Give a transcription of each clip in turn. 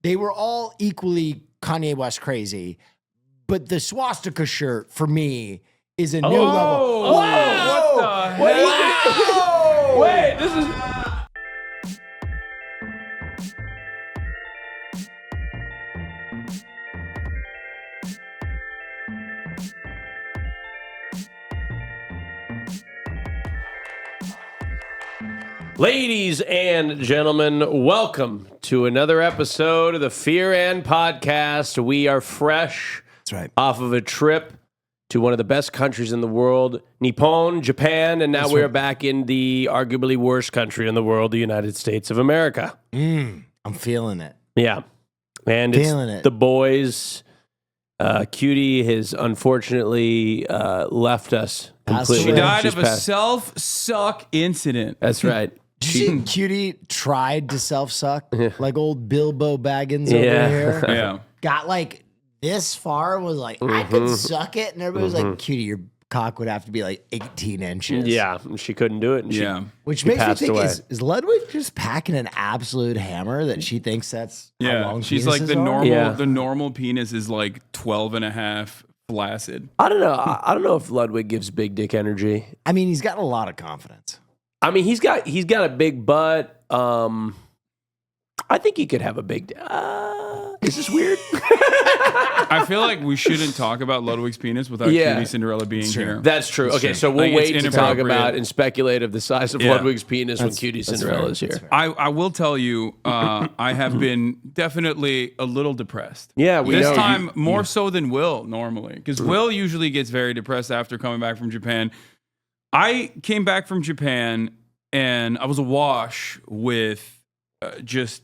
They were all equally Kanye West crazy, but the swastika shirt for me is a new level. Wow! What the heck? Wait, this is... Ladies and gentlemen, welcome to another episode of the Fear and Podcast. We are fresh off of a trip to one of the best countries in the world, Nippon, Japan, and now we're back in the arguably worst country in the world, the United States of America. I'm feeling it. Yeah. And it's the boys. Cutie has unfortunately left us completely. She died of a self-suck incident. That's right. Cutie tried to self-suck like old Bilbo Baggins over here. Yeah. Got like this far, was like, I could suck it. And everybody was like, Cutie, your cock would have to be like 18 inches. Yeah, she couldn't do it. And Which makes me think, is Ludwig just packing an absolute hammer that she thinks that's how long she's like the normal. The normal penis is like 12 and a half flaccid. I don't know. I don't know if Ludwig gives big dick energy. I mean, he's got a lot of confidence. I mean, he's got a big butt. I think he could have a big. Is this weird? I feel like we shouldn't talk about Ludwig's penis without Cutie Cinderella being here. That's true. Okay, so we'll wait to talk about and speculate of the size of Ludwig's penis when Cutie Cinderella is here. I will tell you, I have been definitely a little depressed. Yeah, this time more so than Will normally, because Will usually gets very depressed after coming back from Japan. I came back from Japan and I was awash with just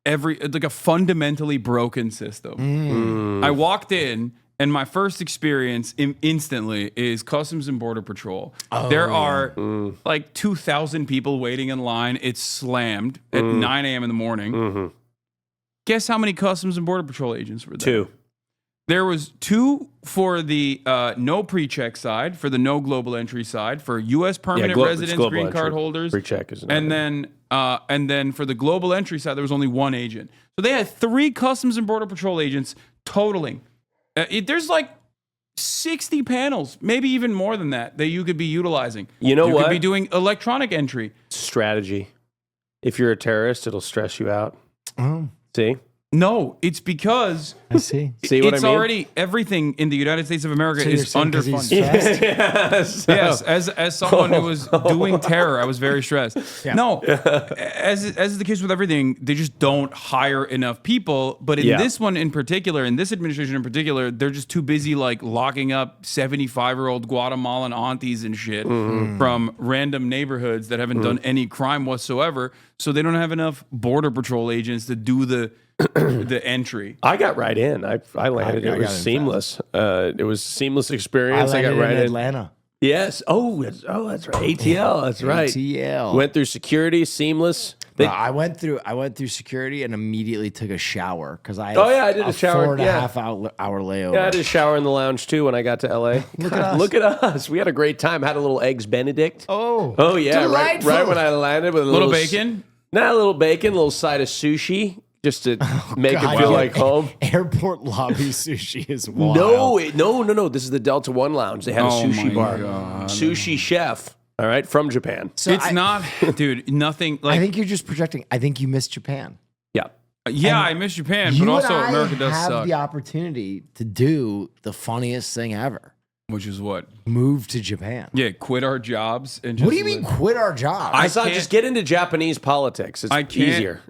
like a fundamentally broken system. I walked in and my first experience instantly is Customs and Border Patrol. There are like 2,000 people waiting in line. It's slammed at 9 a.m. in the morning. Guess how many Customs and Border Patrol agents were there? 2. There was 2 for the no pre-check side, for the no global entry side, for U.S. permanent residents, green card holders. Pre-check is and then for the global entry side, there was only 1 agent. So they had 3 Customs and Border Patrol agents totaling. There's like 60 panels, maybe even more than that you could be utilizing. You know what? You could be doing electronic entry. Strategy. If you're a terrorist, it'll stress you out. See? No, it's because I see. See what I mean? It's already everything in the United States of America is underfunded. Yes, as someone who was doing terror, I was very stressed. Yeah. No, as is the case with everything, they just don't hire enough people. But in this one in particular, in this administration in particular, they're just too busy like locking up 75-year-old Guatemalan aunties and shit from random neighborhoods that haven't done any crime whatsoever. So they don't have enough Border Patrol agents to do the entry. I got right in. I landed. It was seamless. It was a seamless experience. I got right in Atlanta. Yes. Oh, that's right. ATL. That's right. ATL. Went through security. Seamless. I went through security and immediately took a shower because I did a shower. 4.5 hour layover. Yeah, I did a shower in the lounge too when I got to LA. Look at us. We had a great time. Had a little eggs Benedict. Oh yeah. Right when I landed with a little bacon. Not a little bacon. A little side of sushi. Just to make it feel like home. Airport lobby sushi is wild. No. This is the Delta One Lounge. They have a sushi bar. God. Sushi chef. All right, from Japan. So dude, nothing. Like, I think you're just projecting. I think you miss Japan. Yeah. Yeah, I miss Japan, but also America does suck. You have the opportunity to do the funniest thing ever. Which is what? Move to Japan. Yeah, quit our jobs. And just what do you mean quit our jobs? I saw just get into Japanese politics. It's easier.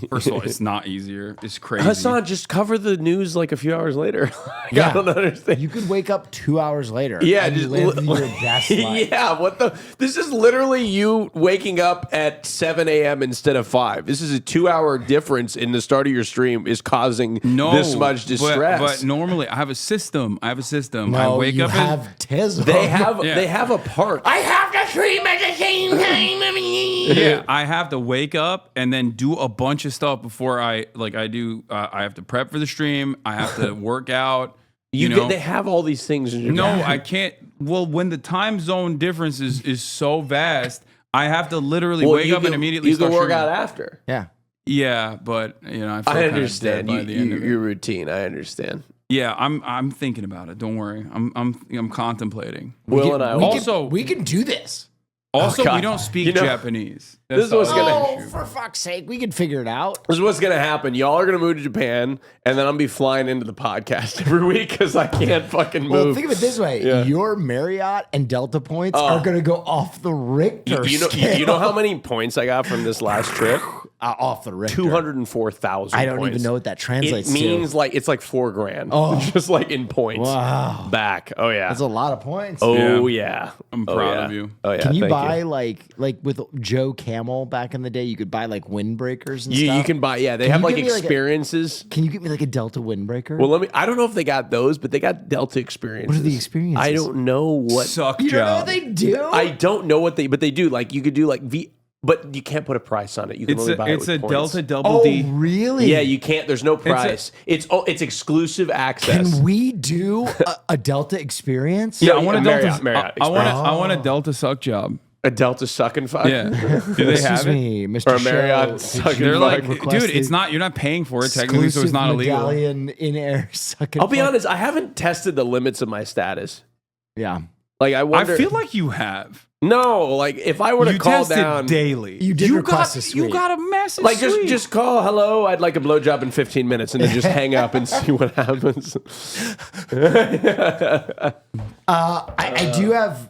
First of all, it's not easier. It's crazy. Hassan, just cover the news like a few hours later. I don't understand. You could wake up 2 hours later. Yeah, and just live your best life. Yeah, this is literally you waking up at 7 a.m. instead of 5. This is a 2-hour difference in the start of your stream is causing this much distress. But normally I have a system. No, I wake up have Tesla. They have a park. I have to stream at the same time. Yeah, I have to wake up and then do a bunch of stuff before I do. I have to prep for the stream. I have to work out. They have all these things in Japan. No, I can't. Well, when the time zone difference is so vast, I have to literally wake up and immediately start work streaming. out after. Yeah. Yeah, but I feel I understand by the end of it. your routine. I understand. Yeah, I'm thinking about it. Don't worry. I'm contemplating. Will and I we can do this. Also, God. we don't speak Japanese. This is what's the other gonna- issue. For fuck's sake, we can figure it out. This is what's going to happen. Y'all are going to move to Japan, and then I'm going to be flying into the podcast every week because I can't fucking move. Well, think of it this way: your Marriott and Delta points are going to go off the Richter scale. You know how many points I got from this last trip? Off the Richter. 204,000. I don't even know what that translates It means to. like it's like $4,000. Oh. Just like in points. Wow, Back. Oh yeah. that's a lot of points. Oh yeah. I'm Oh, proud yeah. of you. Oh yeah. Can you thank buy like with Joe Camel back in the day? You could buy like windbreakers and You stuff. can buy. Yeah, they Can have you like give me, like, a- experiences. Can you get me like a Delta windbreaker? Well, I don't know if they got those, but they got Delta experiences. What are the experiences? I don't know what. Suck you don't know job. what they do? I don't know what but they do. Like you could do like but you can't put a price on it. You can only buy it It's with a points. Delta Double Oh, D. really? Yeah, you can't. There's no price. It's exclusive access. Can we do a Delta experience? Yeah, I want a Delta. Marriott I experience. want a Delta suck job. A Delta suck and fuck. Yeah. Do they Excuse have it? me, Mr. Or a Marriott Show, suck did and you They're like, request dude, it's the not. You're not paying for it technically, so it's exclusive not illegal. medallion in air suck and I'll be fuck? honest. I haven't tested the limits of my status. Yeah, Like I I wonder. feel like you have. no. Like if I were to You call test down it daily. you did request a You suite. got a massive like suite. just call hello. I'd like a blowjob in 15 minutes, and then just hang up and see what happens. I do have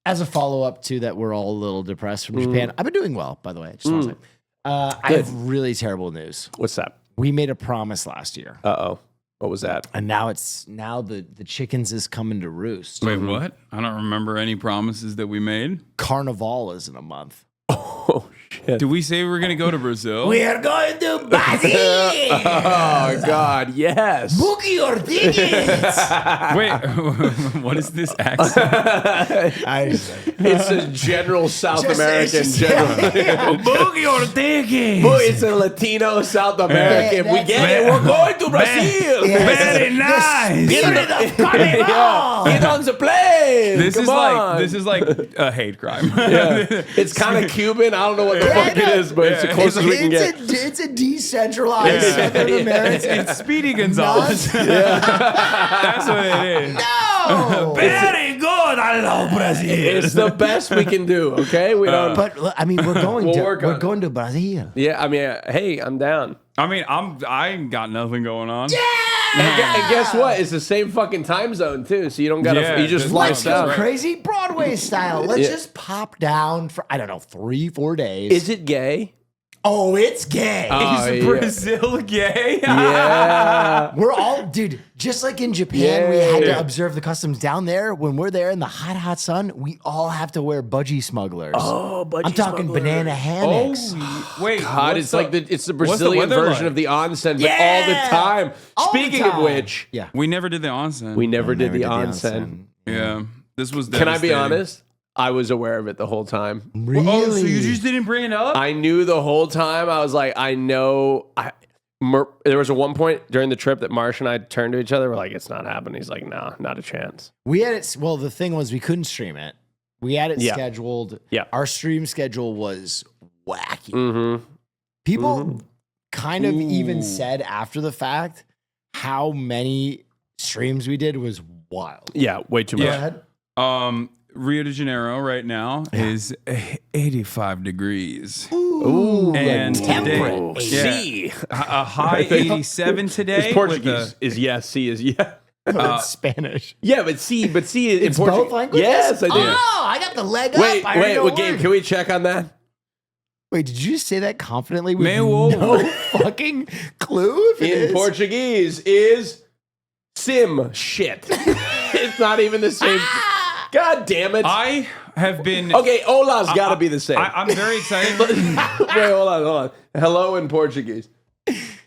as a follow up to that. We're all a little depressed from Japan. I've been doing well, by the way. I just want to say. I have really terrible news. What's that? We made a promise last year, Oh, what was that? and now the chickens is coming to roost. Wait, what? I don't remember any promises that we made. Carnival is in a month. Oh shit! Did we say we were going to go to Brazil? We are going to Brazil. Oh God, yes. Book your tickets. Wait, what is this accent? It's a general South American general. Book your tickets. Boy, it's a Latino South American. We that's get it. We're going to Brazil. Very nice. Spirit of Carnival. Get on the plane. This Come is on. like a hate crime. Yeah. It's kind of Cuban. I don't know what the fuck it is, but it's the closest we can get. It's a decentralized Southern American. It's Speedy Gonzalez. That's what it is. No. Very good. I love Brazil. It's the best we can do. Okay, we don't. But look, I mean, we're going We'll to work on we're it. going to Brazil. Yeah, I mean, hey, I'm down. I mean, I ain't got nothing going on. And guess what? It's the same fucking time zone too, so you don't gotta. Yeah, you just that's fly Let's right. go south. crazy Broadway style. Let's Yeah. just pop down for I don't know 3-4 days. Is it gay? Oh, it's gay. Oh, Is yeah. Brazil gay? Yeah. We're all, dude, just like in Japan, we had to Yeah. observe the customs down there. When we're there in the hot, hot sun, we all have to wear budgie smugglers. Oh, budgie I'm talking smugglers. banana hammocks. Wait, God, what's it's like it's the Brazilian weather version like? of the onsen, but Yeah. all the time. All the Speaking of time. which, Yeah. We never did the onsen. we never did Never the onsen. Yeah, this was. Can I be devastating. honest? I was aware of it the whole time. Really? Oh, so you just didn't bring it up? I knew the whole time. I was like, I know. There was a one point during the trip that Marsh and I turned to each other. We're like, it's not happening. He's like, no, not a chance. We had it. Well, the thing was, we couldn't stream it. We had it Yeah. scheduled. Yeah. Our stream schedule was wacky. Mm-hmm. People kind of even Ooh. said after the fact how many streams we did was wild. Yeah, way too much. Go ahead. Rio de Janeiro right now is 85 degrees. Ooh, And temperate. today- C. A high 87 today. It's Portuguese. Is yes. C is yeah. It's Spanish. Yeah, but C in It's Portuguese. both languages? Yes, I did. Oh, I got the leg Wait, up. I already know a Gabe, word. can we check on that? Wait, did you just say that confidently with Meu no ovo. fucking clue? If it In is? Portuguese is sim shit. It's not even the same. God damn it. I have been. Okay, hola's got to be the same. I'm very excited. Wait, hold on. Hello in Portuguese.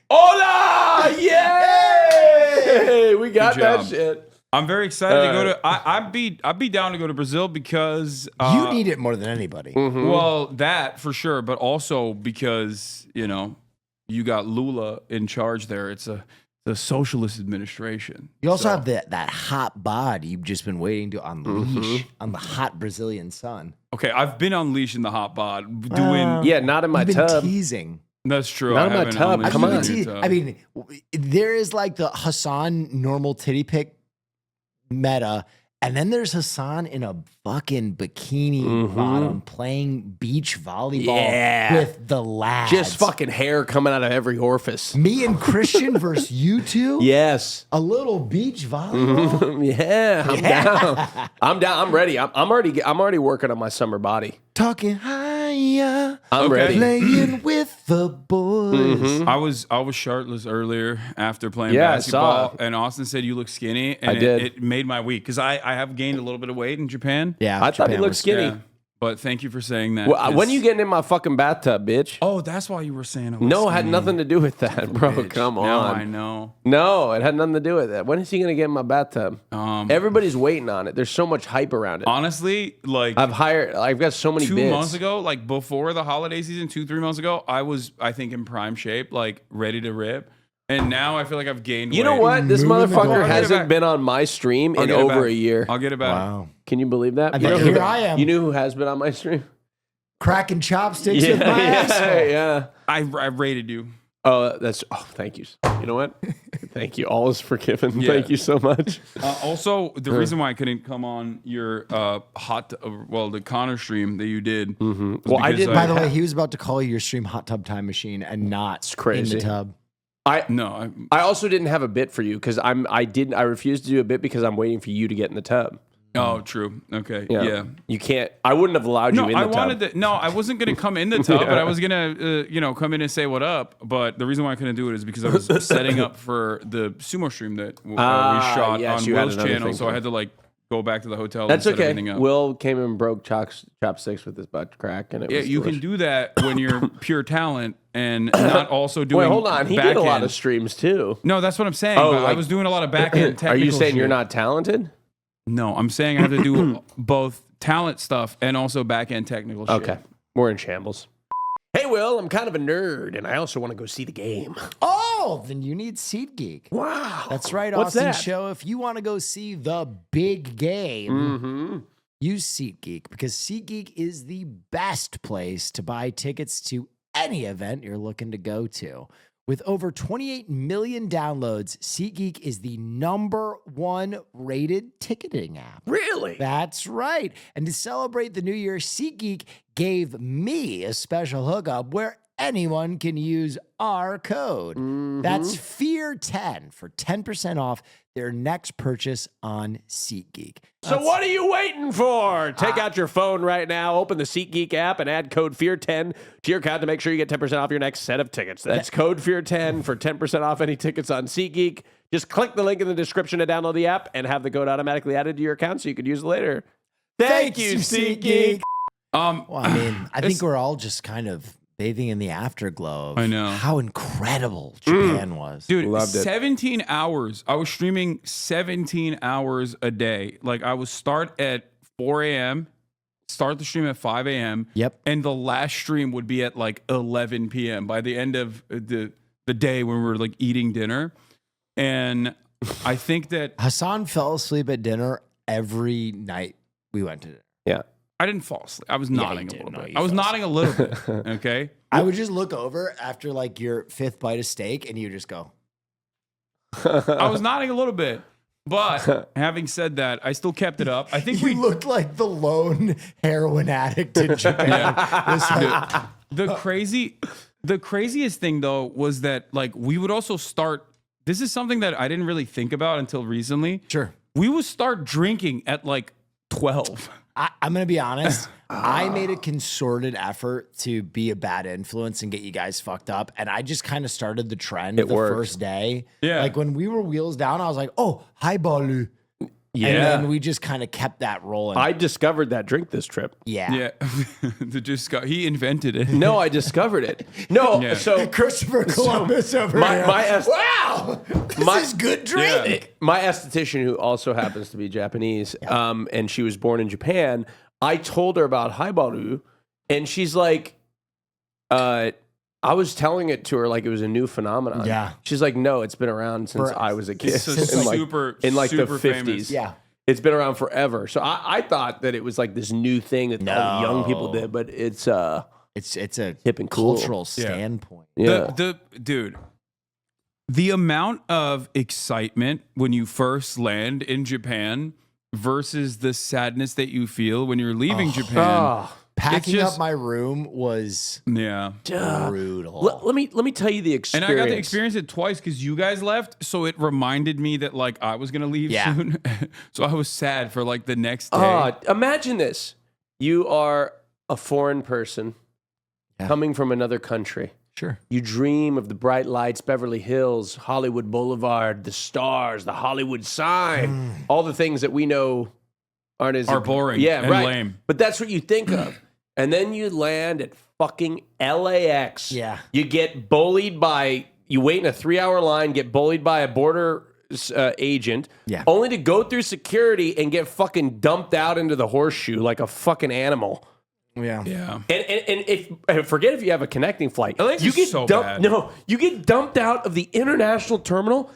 Hola! Yay! We got Good that job. shit. I'm very excited to go to. I'd be down to go to Brazil because You need it more than anybody. well, that for sure, but also because you got Lula in charge there. It's the socialist administration. You also have that hot bod you've just been waiting to unleash on the hot Brazilian sun. Okay, I've been on leash in the hot bod doing. Yeah, not in my You've been tub. teasing. That's true. Not in my tub. Come on. I mean, there is like the Hassan normal titty pic meta, and then there's Hassan in a fucking bikini bottom playing beach volleyball with the lads. Just fucking hair coming out of every orifice. Me and Christian versus you two? Yes. A little beach volleyball? Yeah, I'm down. I'm down. I'm ready. I'm already working on my summer body. Talking higher. I'm ready. Playing with the boys. I was shirtless earlier after playing Yeah, basketball, I saw. and Austin said you look skinny, and I did. It made my week because I have gained a little bit of weight in Japan. Yeah, I thought he Japan looked was- skinny. Yeah. But thank you for saying that. Well, when you getting in my fucking bathtub, bitch? Oh, that's why you were saying I was No, it had skinny. nothing to do with that, bro. Bitch. Come on. Now I know. No, it had nothing to do with that. When is he gonna get in my bathtub? Everybody's waiting on it. There's so much hype around it. Honestly, like I've got so many 2 bits. months ago, like before the holiday season, 2-3 months ago, I was, I think, in prime shape, like ready to rip. And now I feel like I've gained weight. You know what? This Moving the motherfucker goal. I'll get it hasn't back. been on my stream I'll in get it over back. a year. I'll get it back. Wow. Can you believe that? I mean, here I am. You know who has been on my stream? Cracking chopsticks with my asshole. yeah. I rated you. Oh, thank you. You know what? Thank you. All is forgiven. Yeah. Thank you so much. Also, the reason why I couldn't come on your the Connor stream that you did. was Well, I because did- By the way, he was about to call your stream Hot Tub Time Machine and not crazy. in the tub. I also didn't have a bit for you because I refused to do a bit because I'm waiting for you to get in the tub. Oh, true. Okay. Yeah. You can't. I wouldn't have allowed you No, in the I tub. wanted to. No, I wasn't gonna come in the tub, but I was gonna, come in and say what up. But the reason why I couldn't do it is because I was setting up for the sumo stream that we shot yes, on you had Will's another channel. thing So for I had to like go back to the hotel. That's and set okay. everything up. Will came and broke chopsticks with his butt crack, and it Yeah, was you can delicious. do that when you're pure talent and not also doing. Wait, hold on. He did a back lot end. of streams too. No, that's what I'm saying. Oh, but I like- was doing a lot of back end technical. Are you saying you're shit. not talented? No, I'm saying I have to do both talent stuff and also back end technical shit. Okay, we're in shambles. Hey, Will, I'm kind of a nerd, and I also want to go see the game. Oh, then you need SeatGeek. Wow, That's right, What's Austin that? Show. If you want to go see the big game, use SeatGeek because SeatGeek is the best place to buy tickets to any event you're looking to go to. With over 28 million downloads, SeatGeek is the #1 rated ticketing app. Really? That's right. And to celebrate the new year, SeatGeek gave me a special hookup where anyone can use our code. That's FEAR10 for 10% off their next purchase on SeatGeek. So what are you waiting for? Take out your phone right now, open the SeatGeek app, and add code FEAR10 to your account to make sure you get 10% off your next set of tickets. That's code FEAR10 for 10% off any tickets on SeatGeek. Just click the link in the description to download the app and have the code automatically added to your account so you could use it later. Thank you, SeatGeek. Well, I mean, I think we're all just kind of bathing in the afterglow of I know. how incredible Japan was. Dude, Loved it. 17 hours. I was streaming 17 hours a day. Like I would start at 4 a.m., start the stream at 5 a.m. Yep. And the last stream would be at like 11 p.m. by the end of the day when we were like eating dinner. And I think that Hassan fell asleep at dinner every night we went to dinner. Yeah. I didn't fall asleep. I was nodding a did. little No, bit. you I was fell nodding a little bit. Okay. I would just look over after like your 5th bite of steak and you just go, I was nodding a little bit. But having said that, I still kept it up. I think you looked like the lone heroin addict in Japan. This, like, the craziest thing though was that like we would also start. This is something that I didn't really think about until recently. sure. We would start drinking at like 12. I'm going to be honest. I made a concerted effort to be a bad influence and get you guys fucked up. And I just kind of started the trend the worked. first day. Yeah. Like when we were wheels down, I was like, oh, highball. Yeah. And then we just kind of kept that rolling. I discovered that drink this trip. yeah. Yeah. He invented it. No, I discovered it. No, Yeah. so Christopher Columbus over my- here. my- wow. This is good drink. my esthetician, who also happens to be Japanese, and she was born in Japan, I told her about highball, and she's like, I was telling it to her like it was a new phenomenon. Yeah. She's like, no, it's been around since I was a kid. It's Since, like, in like the super 50s. famous. Yeah. It's been around forever. So I thought that it was like this new thing that all the young people did, but it's It's a hip and cool cultural standpoint. Yeah. The amount of excitement when you first land in Japan versus the sadness that you feel when you're leaving Japan. Packing up my room was brutal. Let me tell you the experience. And I got to experience it twice because you guys left, so it reminded me that like I was gonna leave soon. So I was sad for like the next day. Imagine this: you are a foreign person coming from another country. Sure. You dream of the bright lights, Beverly Hills, Hollywood Boulevard, the stars, the Hollywood sign, all the things that we know are boring and lame. But that's what you think of. And then you land at fucking LAX. Yeah. You get bullied you wait in a 3-hour line, get bullied by a border agent, only to go through security and get fucking dumped out into the horseshoe like a fucking animal. Yeah. And forget if you have a connecting flight. You get bad. No, you get dumped out of the international terminal.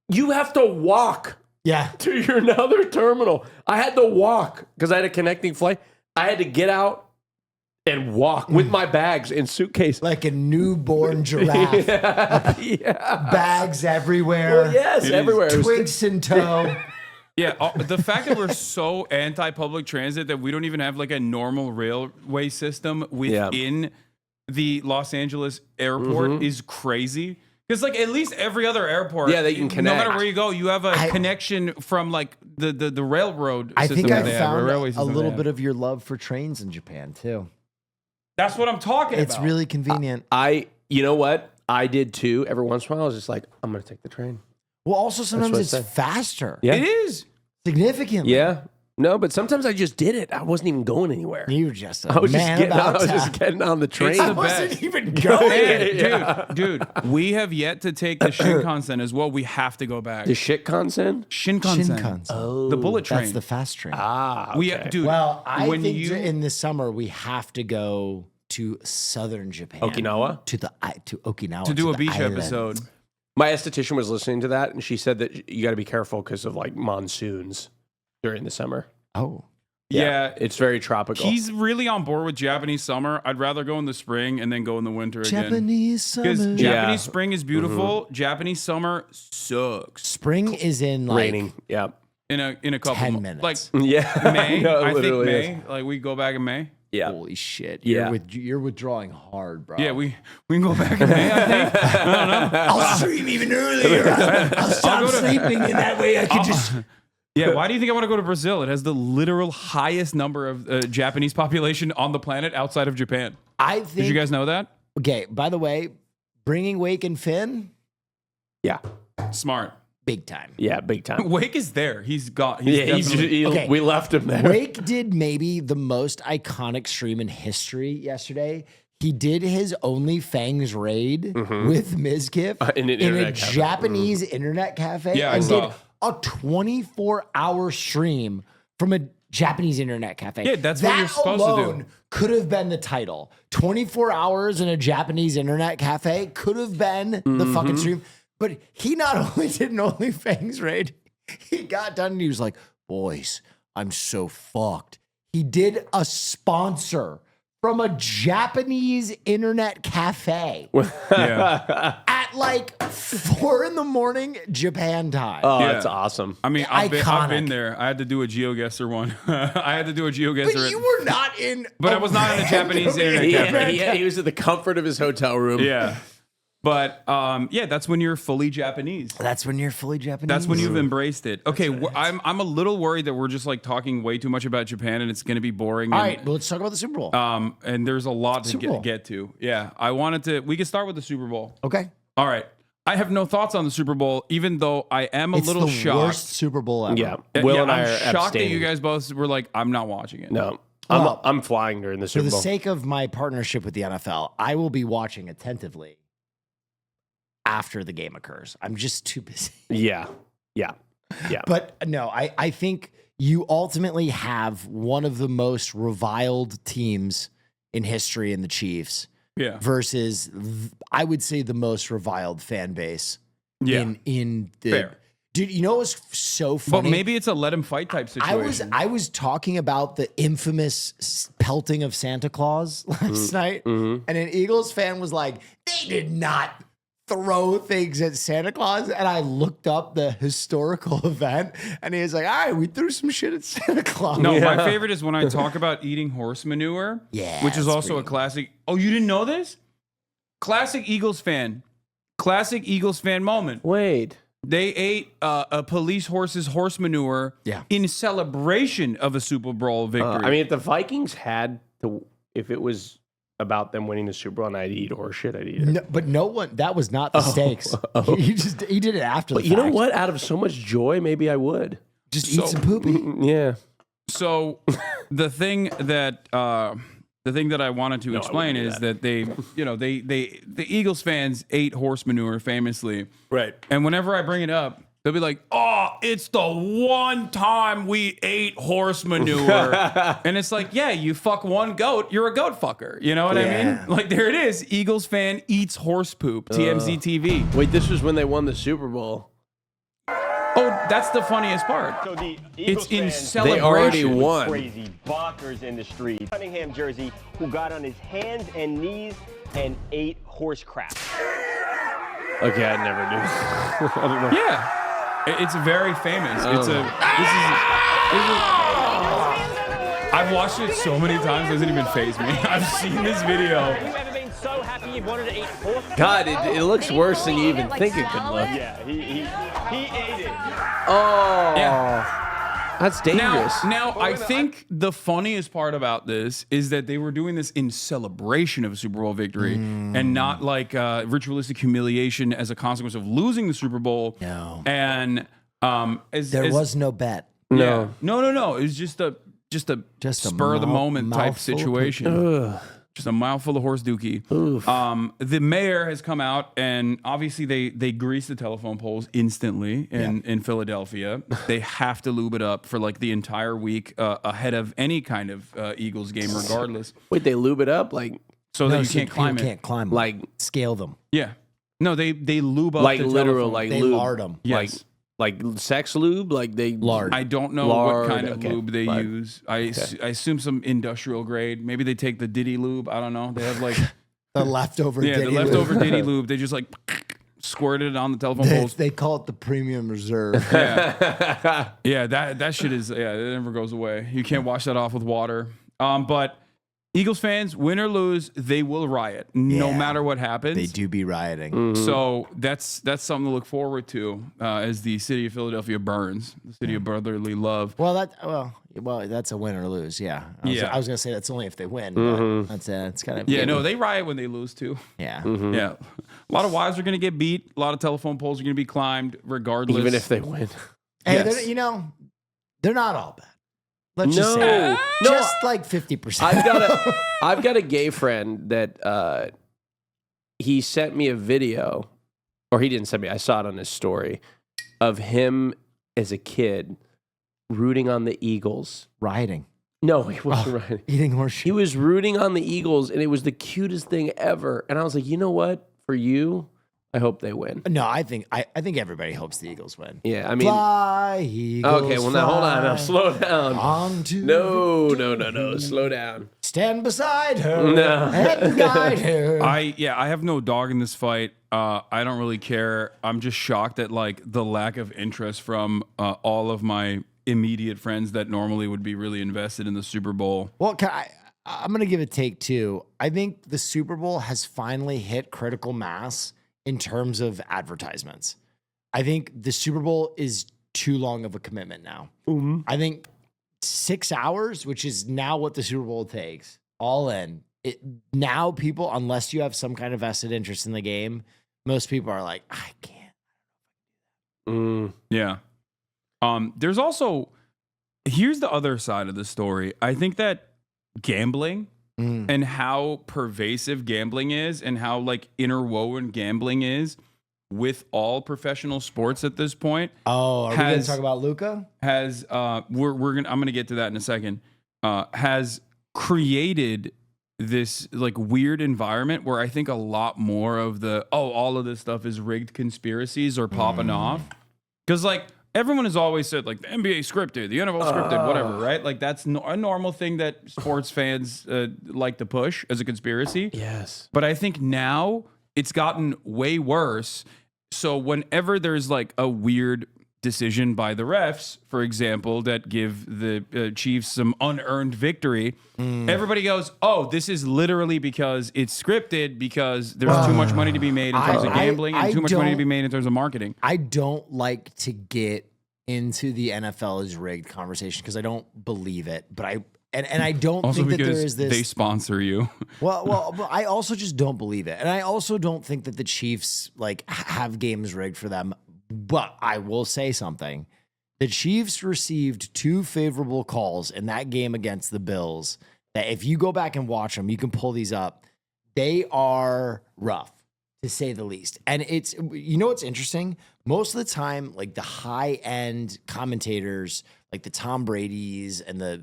You have to walk to your another terminal. I had to walk because I had a connecting flight. I had to get out and walk with my bags and suitcase. Like a newborn giraffe. Bags everywhere. Well, yes, everywhere. Twigs in tow. Yeah, the fact that we're so anti-public transit that we don't even have like a normal railway system within the Los Angeles airport is crazy. Because like at least every other airport, they can connect. No matter where you go, you have a connection from like the railroad I system. think I they have, found railway a system little they have. bit of your love for trains in Japan too. That's what I'm talking about. It's really convenient. You know what? I did too. Every once in a while, I was just like, I'm going to take the train. Well, also sometimes what I it's said. faster. Yeah. It is. Significantly. Yeah. No, but sometimes I just did it. I wasn't even going anywhere. You were just a I was man just about getting on the train. It's the I best. wasn't even going. Dude, we have yet to take the Shinkansen as well. We have to go back. The shit consent? Shinkansen. Oh, The bullet train. that's the fast train. Okay. Dude, Well, I when think you in the summer we have to go to southern Japan, Okinawa? to Okinawa to do a the beach island. episode. My esthetician was listening to that, and she said that you got to be careful because of like monsoons during the summer. Oh, Yeah, It's very tropical. he's really on board with Japanese summer. I'd rather go in the spring and then go in the winter again. Japanese Because summer. Japanese spring is beautiful. Japanese summer sucks. Spring is in like raining. Yeah. In a couple 10 minutes. like Yeah. May. No, I think literally May. is. Like we go back in May. Yeah. Holy shit! Yeah. You're withdrawing hard, bro. Yeah, we can go back in May. I think. I don't know. I'll stream even earlier. I'll stop sleeping, and that way I can just. Yeah, why do you think I want to go to Brazil? It has the literal highest number of Japanese population on the planet outside of Japan. I think. Did you guys know that? Okay. By the way, bringing Wake and Finn, Yeah. Smart. big time. Yeah. Big time. Wake is there. He's got. Okay. We left him there. Wake did maybe the most iconic stream in history yesterday. He did his OnlyFans raid with Mizkif in an in a internet cafe. Japanese internet cafe Yeah, I and saw. did a 24-hour stream from a Japanese internet cafe. Yeah, that's what you're supposed to do. alone could have been the title. 24 hours in a Japanese internet cafe could have been the fucking stream. But he not only did an OnlyFans raid, he got done and he was like, boys, I'm so fucked. He did a sponsor from a Japanese internet cafe Yeah. at like 4 a.m. Japan time. Oh, Yeah. that's awesome. I mean, I've been Iconic. there. I had to do a GeoGuessr one. I had to do a GeoGuessr. but you were not in. But I was not in a Japanese internet cafe. He was at the comfort of his hotel room. Yeah. But that's when you're fully Japanese. That's when you're fully Japanese. That's when you've embraced it. Okay, I'm a little worried that we're just like talking way too much about Japan and it's going to be boring. All and, right, well, let's talk about the Super Bowl. and there's a lot to Super Bowl. get to. Yeah, I wanted to. We could start with the Super Bowl. Okay. All right. I have no thoughts on the Super Bowl, even though I am a It's little the shocked. worst Super Bowl ever. Yeah. Will and I I'm are shocked that you abstaining. guys both were like, I'm not watching it. No. Well, I'm flying during the For Super the Bowl. sake of my partnership with the NFL, I will be watching attentively after the game occurs. I'm just too busy. Yeah. But no, I think you ultimately have one of the most reviled teams in history in the Chiefs Yeah. versus, I would say, the most reviled fan base Yeah. in the. Fair. Dude, you know what was so funny? But maybe it's a let him fight type situation. I was talking about the infamous pelting of Santa Claus last night, and an Eagles fan was like, they did not throw things at Santa Claus. And I looked up the historical event, and he was like, all right, we threw some shit at Santa Claus. No, my favorite is when I talk about eating horse manure, which is also a classic. Oh, you didn't know this? Classic Eagles fan moment. Wait. They ate a police horse's horse manure in celebration of a Super Bowl victory. I mean, if the Vikings had to, if it was about them winning the Super Bowl and I'd eat horse shit, I'd eat it. No, but no one, that was not the stakes. He did it after But the you fact. know what? Out of so much joy, maybe I would. Just eat some poopy. Yeah. So the thing that I wanted to explain is that the Eagles fans ate horse manure famously. Right. And whenever I bring it up, they'll be like, "Oh, it's the one time we ate horse manure." And it's like, yeah, you fuck one goat, you're a goat fucker. You know what I mean? Like, there it is. Eagles fan eats horse poop. TMZ TV. Wait, this was when they won the Super Bowl. Oh, that's the funniest part. So the It's Eagles in fans, celebration. They already won. crazy bonkers in the street. Cunningham jersey, who got on his hands and knees and ate horse crap. Okay, I never knew. I don't know. Yeah, it's very famous. I've watched it so many times, it doesn't even faze me. I've seen this video. Have you ever been so happy you wanted to eat horse crap? God, it looks worse than you even think it could look. Yeah, he ate it. Oh. Yeah. That's dangerous. Now, I think the funniest part about this is that they were doing this in celebration of a Super Bowl victory and not like ritualistic humiliation as a consequence of losing the Super Bowl. No. And There was no bet. no. It was just a spur of the moment type mouthful of situation. Just a mouthful of horse dookie. The mayor has come out, and obviously they grease the telephone poles instantly in Philadelphia. They have to lube it up for like the entire week ahead of any kind of Eagles game, regardless. Wait, they lube it up like So that you can't climb people it. can't climb Like- them. Scale them. Yeah. No, they lube up like the literal telephone. like They lube. lard them. Yes. Like sex lube, like they Lard. I don't know Lard, what kind of okay. lube they Lard. use. I assume some industrial grade. Maybe they take the Diddy lube. I don't know. They have like The leftover the Diddy leftover lube. Diddy lube. They just like squirt it on the telephone They, poles. they call it the premium reserve. Yeah, that shit is it never goes away. You can't wash that off with water. But Eagles fans, win or lose, they will riot no Yeah. matter what happens. They do be rioting. Mm-hmm. So that's something to look forward to as the city of Philadelphia burns, the city of brotherly love. Well, that's a win or lose. Yeah. I was gonna say that's only if they win. But it's kind of Yeah, no, they riot when they lose too. Yeah. Yeah, a lot of wives are going to get beat. A lot of telephone poles are going to be climbed, regardless. even if they win. Hey, Yes. they're not all bad. Let's just say that. No. Just like 50%. I've got a gay friend that he sent me a video, or he didn't send me. I saw it on his story of him as a kid rooting on the Eagles. rioting, No, he wasn't rooting. eating horse He shit. was rooting on the Eagles, and it was the cutest thing ever. And I was like, you know what? For you, I hope they win. No, I think everybody hopes the Eagles win. Yeah, I mean, Fly, Eagles, okay. Well, now hold on. Now fly slow down. on to No. Slow down. stand beside her No. and guide her. I have no dog in this fight. I don't really care. I'm just shocked at like the lack of interest from all of my immediate friends that normally would be really invested in the Super Bowl. Well, I'm going to give a take two. I think the Super Bowl has finally hit critical mass in terms of advertisements. I think the Super Bowl is too long of a commitment now. I think 6 hours, which is now what the Super Bowl takes, all in. Now people, unless you have some kind of vested interest in the game, most people are like, I can't. Yeah. There's also, here's the other side of the story. I think that gambling and how pervasive gambling is and how like interwoven gambling is with all professional sports at this point. Oh, are we going to talk about Luka? I'm gonna get to that in a second. Has created this like weird environment where I think a lot more of all of this stuff is rigged conspiracies are popping off. Because like everyone has always said like the NBA scripted, the NFL scripted, whatever, right? Like that's a normal thing that sports fans like to push as a conspiracy. Yes. But I think now it's gotten way worse. So whenever there's like a weird decision by the refs, for example, that give the Chiefs some unearned victory, everybody goes, oh, this is literally because it's scripted because there's too much money to be made in terms of gambling and too much money to be made in terms of marketing. I don't like to get into the NFL is rigged conversation because I don't believe it, but I don't also think that there because is this. They sponsor you. Well, I also just don't believe it, and I also don't think that the Chiefs like have games rigged for them. But I will say something: the Chiefs received 2 favorable calls in that game against the Bills. That if you go back and watch them, you can pull these up. They are rough, to say the least. And it's, you know what's interesting? Most of the time, like the high end commentators, like the Tom Brady's and the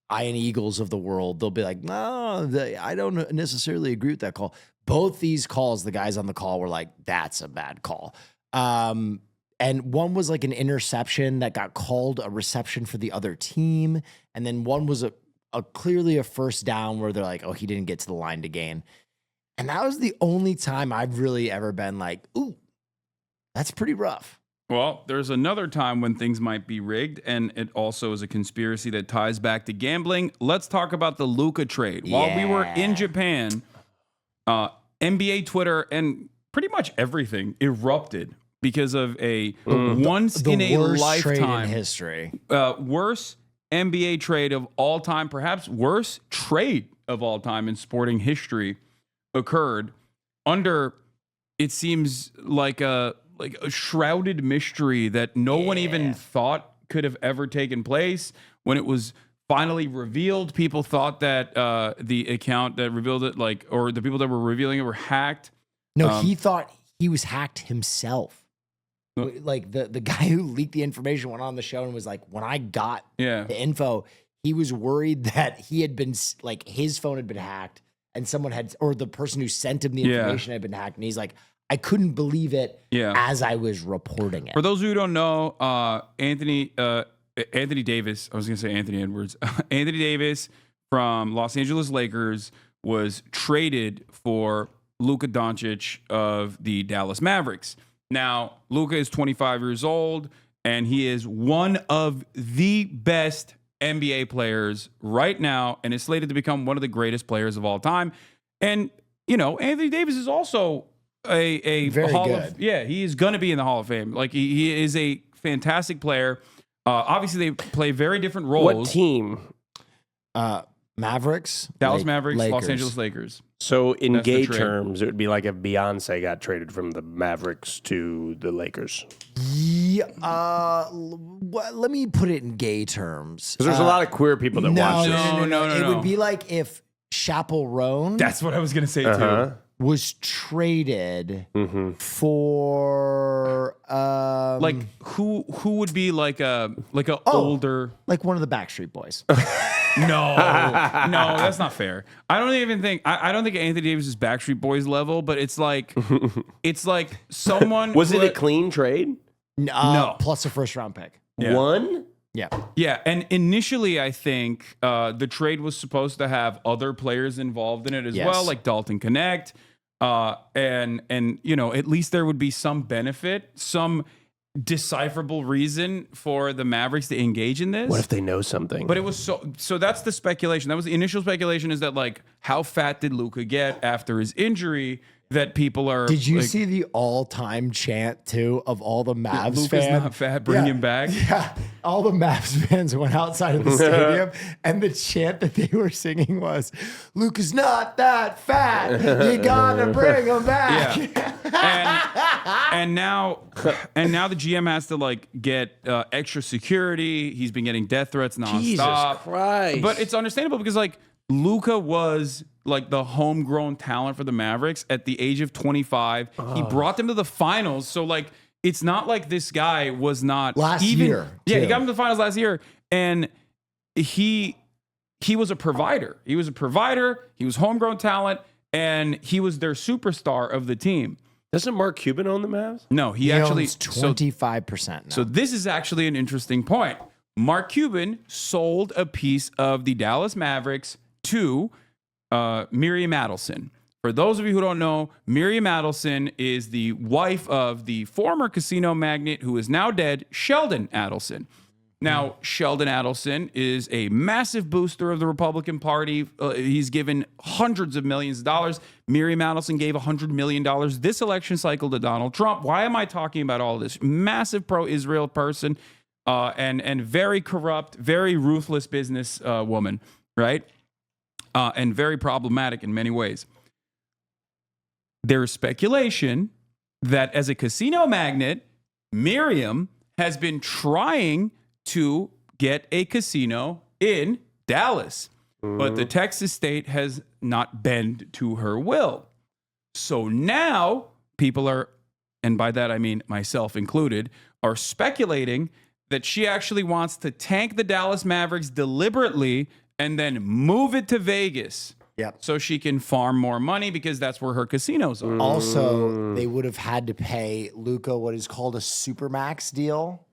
Iron Eagles of the world, they'll be like, no, I don't necessarily agree with that call. Both these calls, the guys on the call were like, that's a bad call. And one was like an interception that got called a reception for the other team. And then one was a clearly a first down where they're like, oh, he didn't get to the line to gain. And that was the only time I've really ever been like, ooh, that's pretty rough. Well, there's another time when things might be rigged, and it also is a conspiracy that ties back to gambling. Let's talk about the Luka trade. Yeah. While we were in Japan, NBA Twitter and pretty much everything erupted because of a once in a worst lifetime trade in history. Worst NBA trade of all time, perhaps worst trade of all time in sporting history occurred under, it seems like a shrouded mystery that no one even thought could have ever taken place. When it was finally revealed, people thought that the account that revealed it, or the people that were revealing it, were hacked. No, he thought he was hacked himself. Like the guy who leaked the information went on the show and was like, when I got the info, he was worried that he had been like his phone had been hacked and someone had, or the person who sent him the information had been hacked. And he's like, I couldn't believe it as I was reporting it. For those who don't know, Anthony Davis, I was going to say Anthony Edwards, Anthony Davis from Los Angeles Lakers was traded for Luka Doncic of the Dallas Mavericks. Now, Luka is 25 years old, and he is one of the best NBA players right now, and is slated to become one of the greatest players of all time. And, you know, Anthony Davis is also a very Hall good. of, he is going to be in the Hall of Fame. Like, he is a fantastic player. Obviously, they play very different roles. What team? Mavericks? Dallas Mavericks, Lakers. Los Angeles Lakers. So in That's the gay trade. terms, it would be like if Beyonce got traded from the Mavericks to the Lakers. Yeah, let me put it in gay terms. Because there's a lot of queer people that watch this. No. It would be like if Chappell-Roan That's what I was going to say, too. was traded for Like, who would be like a older... like one of the Backstreet Boys. No, that's not fair. I don't think Anthony Davis is Backstreet Boys level, but it's like someone. Was it a clean trade? No. Plus a first round pick. Yeah. One? Yeah, and initially I think the trade was supposed to have other players involved in it as well, like Dalton Connect, and you know, at least there would be some benefit, some decipherable reason for the Mavericks to engage in this. What if they know something? But it was so that's the speculation. That was the initial speculation, is that like, how fat did Luka get after his injury, that people are... Did you like, see the all-time chant too of all the Mavs Luka's fans? not fat, bring him back. Yeah, all the Mavs fans went outside of the stadium, and the chant that they were singing was, "Luka's not that fat. You gotta bring him back." Yeah. And now the GM has to like get extra security. He's been getting death threats nonstop. Jesus Christ. But it's understandable because like Luka was like the homegrown talent for the Mavericks at the age of 25. He brought them to the finals. So like, it's not like this guy was not Last year, Yeah, too. he got him to the finals last year, and he was a provider. He was a provider. He was homegrown talent, and he was their superstar of the team. Doesn't Mark Cuban own the Mavs? No, he actually owns 25% now. So this is actually an interesting point. Mark Cuban sold a piece of the Dallas Mavericks to Miriam Adelson. For those of you who don't know, Miriam Adelson is the wife of the former casino magnate who is now dead, Sheldon Adelson. Now, Sheldon Adelson is a massive booster of the Republican Party. He's given hundreds of millions of dollars. Miriam Adelson gave $100 million this election cycle to Donald Trump. Why am I talking about all this? Massive pro-Israel person and very corrupt, very ruthless business woman, right? And very problematic in many ways. There is speculation that as a casino magnate, Miriam has been trying to get a casino in Dallas, but the Texas state has not bent to her will. So now people are, and by that I mean myself included, are speculating that she actually wants to tank the Dallas Mavericks deliberately and then move it to Vegas. Yep. So she can farm more money because that's where her casinos are. Also, they would have had to pay Luka what is called a supermax deal,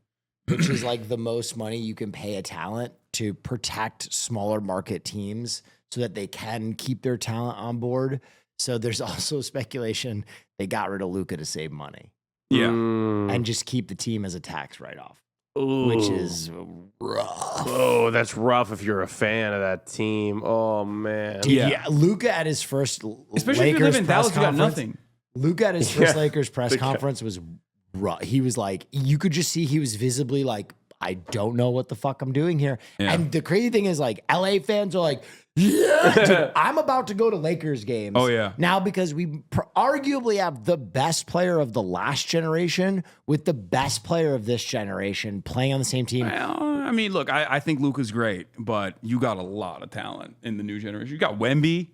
which is like the most money you can pay a talent to protect smaller market teams so that they can keep their talent on board. So there's also speculation they got rid of Luka to save money. Yeah. And just keep the team as a tax write-off. Which is rough. Oh, that's rough if you're a fan of that team. Oh, man. Dude, yeah. Luka at his first Especially Lakers if you live in press Dallas, you got conference, nothing. Luka at his first Lakers press conference was rough. He was like, you could just see he was visibly like, I don't know what the fuck I'm doing here. Yeah. And the crazy thing is, like, LA fans are like, yeah, dude, I'm about to go to Lakers games. Oh, yeah. Now because we arguably have the best player of the last generation with the best player of this generation playing on the same team. Well, I mean, look, I think Luka's great, but you got a lot of talent in the new generation. You got Wemby.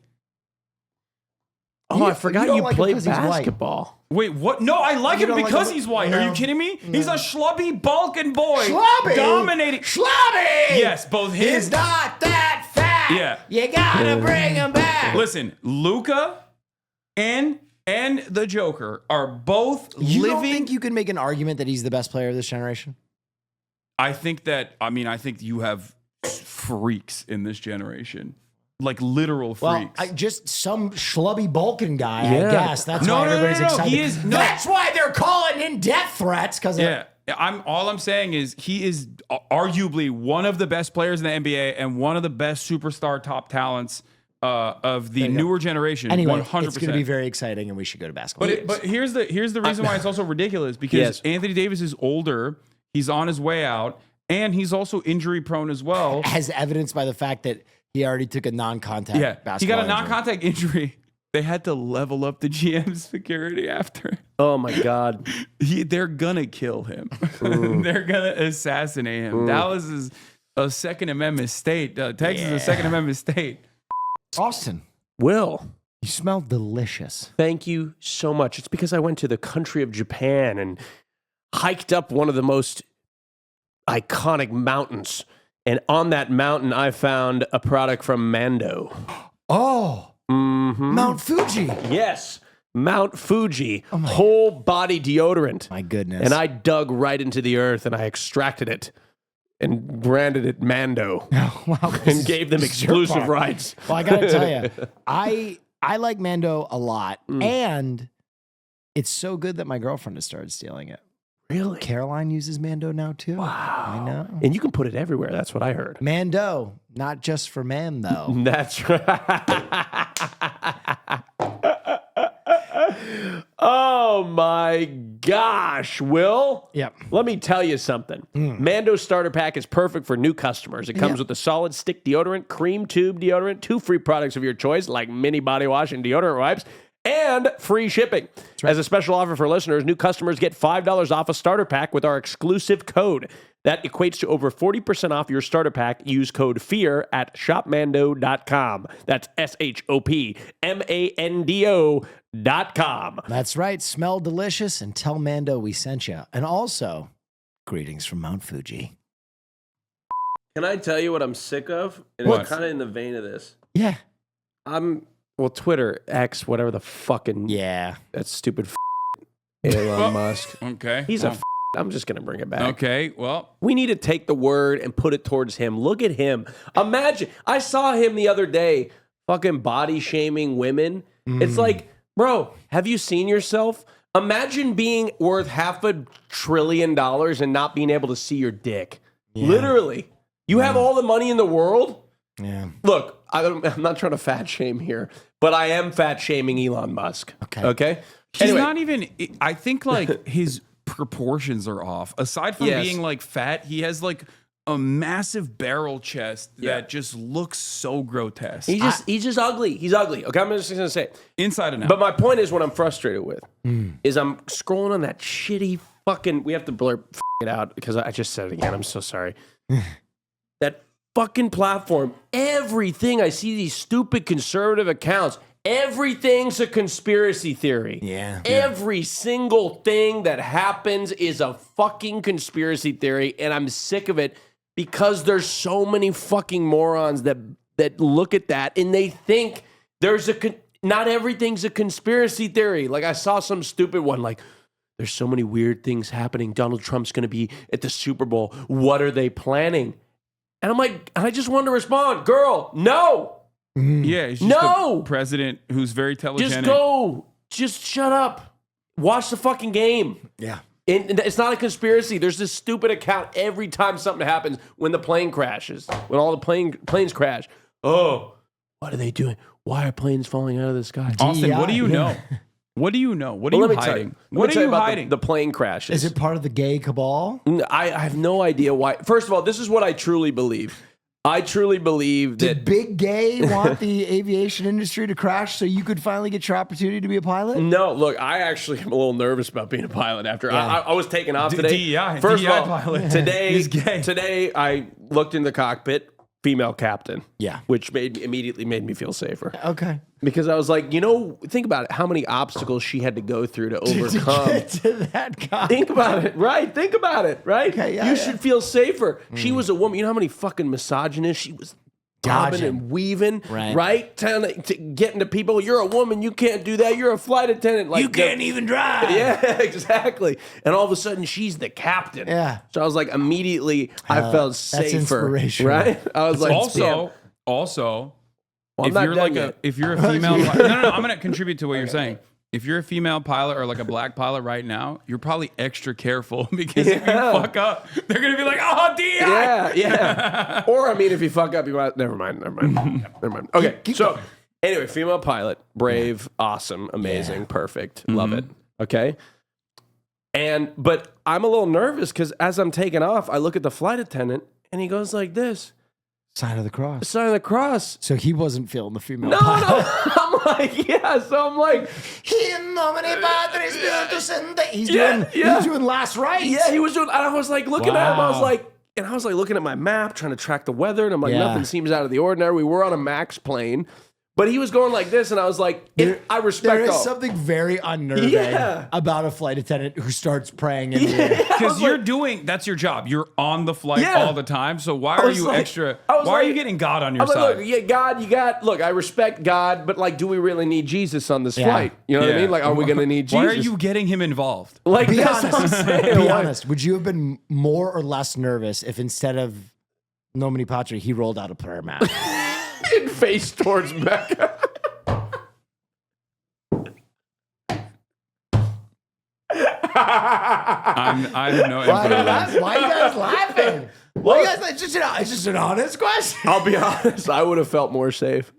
Oh, I forgot you like played him 'cause he's white. Wait, basketball. what? No, I like You him don't like because him? he's white. No. Are you kidding me? No. He's a schlubby Balkan boy. Schlubby? Dominating. Schlubby! Yes, both him. He's not that fat. Yeah. You gotta bring him back. Listen, Luka and the Joker are both You living. don't think you can make an argument that he's the best player of this generation? I think you have freaks in this generation. Like literal Well, freaks. just some schlubby Balkan guy, I Yeah. guess. That's No, why no, no, everybody's no, no. excited. He is- no. That's why they're calling in death threats. Because Yeah, all I'm saying is he is arguably one of the best players in the NBA and one of the best superstar top talents of the newer generation. anyway, 100%. it's going to be very exciting, and we should go to basketball. But here's the reason why it's also ridiculous because Yes. Anthony Davis is older. He's on his way out, and he's also injury prone as well. as evidenced by the fact that he already took a non-contact Yeah, basketball he got a injury. non-contact injury. They had to level up the GM's security after. Oh, my God. They're gonna kill him. They're gonna assassinate him. Dallas is a Second Amendment state. Texas is a Second Amendment state. Austin, Will, you smell delicious. thank you so much. It's because I went to the country of Japan and hiked up one of the most iconic mountains. And on that mountain, I found a product from MANDO. Oh, Mount Fuji. Yes, Mount Fuji, whole body deodorant. My goodness. And I dug right into the earth and I extracted it and branded it MANDO wow, and gave them exclusive rights. Well, I got to tell you, I like Mando a lot. And it's so good that my girlfriend has started stealing it. Really? Caroline uses Mando now too. Wow. I know. And you can put it everywhere. That's what I heard. Mando, not just for man though. That's right. Oh my gosh, Will. Yep. Let me tell you something. Mando Starter Pack is perfect for new customers. It comes with a solid stick deodorant, cream tube deodorant, 2 free products of your choice like mini body wash and deodorant wipes, and free shipping. Right. As a special offer for listeners, new customers get $5 off a starter pack with our exclusive code. That equates to over 40% off your starter pack. Use code FEAR at shopmando.com. That's SHOPMANDO.com. That's right. Smell delicious and tell Mando we sent you. And also, greetings from Mount Fuji. Can I tell you what I'm sick of? And What? it's kind of in the vein of this. Yeah. Well, Twitter, X, whatever the fucking... Yeah. That stupid Elon Musk. Okay. He's I'm just going to bring it back. Okay, well. We need to take the word and put it towards him. Look at him. Imagine. I saw him the other day fucking body shaming women. It's like, bro, have you seen yourself? Imagine being worth $500 billion and not being able to see your dick. Yeah. Literally. You have all the money in the world? Yeah. Look, I'm not trying to fat shame here, but I am fat shaming Elon Musk. Okay? He's not even, I think like his proportions are off. Aside from being like fat, he has like a massive barrel chest that just looks so grotesque. He's just ugly. He's ugly. Okay, I'm just gonna say it. Inside and out. But my point is, what I'm frustrated with is I'm scrolling on that shitty fucking. We have to blur it out because I just said it again. I'm so sorry. That fucking platform. Everything I see, these stupid conservative accounts. Everything's a conspiracy theory. Yeah. Every single thing that happens is a fucking conspiracy theory, and I'm sick of it because there's so many fucking morons that look at that and they think not everything's a conspiracy theory. Like I saw some stupid one like, there's so many weird things happening. Donald Trump's going to be at the Super Bowl. What are they planning? And I'm like, I just want to respond, girl, no. Yeah, he's just a president who's very telegenic. Just shut up. Watch the fucking game. Yeah. And it's not a conspiracy. There's this stupid account every time something happens when the plane crashes, when all the planes crash. Oh, what are they doing? Why are planes falling out of the sky? Austin, what do you know? What do you know? What are you hiding? What are you hiding? The plane crashes. Is it part of the gay cabal? I have no idea why. First of all, this is what I truly believe. I truly believe that... Did Big Gay want the aviation industry to crash so you could finally get your opportunity to be a pilot? No, look, I actually am a little nervous about being a pilot after. I was taking off today. DEI. First DEI of all, pilot. Today I looked in the cockpit, female captain. Yeah. Which immediately made me feel safer. Okay. Because I was like, think about it, how many obstacles she had to go through to overcome. To get to that cockpit. Think about it, right? Think about it, right? Okay, you should feel safer. She was a woman. You know how many fucking misogynists she was bobbing and weaving, right? To getting to people. You're a woman. You can't do that. You're a flight attendant. Like you can't even drive. Yeah, exactly. And all of a sudden, she's the captain. Yeah. So I was like, immediately, I felt safer. That's inspirational. Right? I was like, also. Well, if you're a female, no, I'm going to contribute to what you're saying. If you're a female pilot or like a black pilot right now, you're probably extra careful because if you fuck up, they're going to be like, oh, DI. Yeah. Or, I mean, if you fuck up, you might, never mind. Okay. So, anyway, female pilot, brave, awesome, amazing, perfect. Love it. Okay. But I'm a little nervous because as I'm taking off, I look at the flight attendant and he goes like this. Sign of the cross. Sign of the cross. So he wasn't feeling the female pilot. No. I'm like, yeah. So I'm like, he's doing last rites. Yeah, he was doing. And I was like looking at him. I was like looking at my map, trying to track the weather, and I'm like, nothing seems out of the ordinary. We were on a MAX plane. But he was going like this, and I was like, I respect There is something very unnerving about a flight attendant who starts praying in the air. Because that's your job. You're on the flight all the time. So why are you extra? Why are you getting God on your side? Look, I respect God, but like, do we really need Jesus on this flight? You know what I mean? Like, are we going to need Jesus? Why are you getting him involed? Like, be honest. Would you have been more or less nervous if instead of Nomini Patri, he rolled out a prayer mat? And face towards Mecca. I have no input. Why are you guys laughing? It's just an honest question. I'll be honest. I would have felt more safe.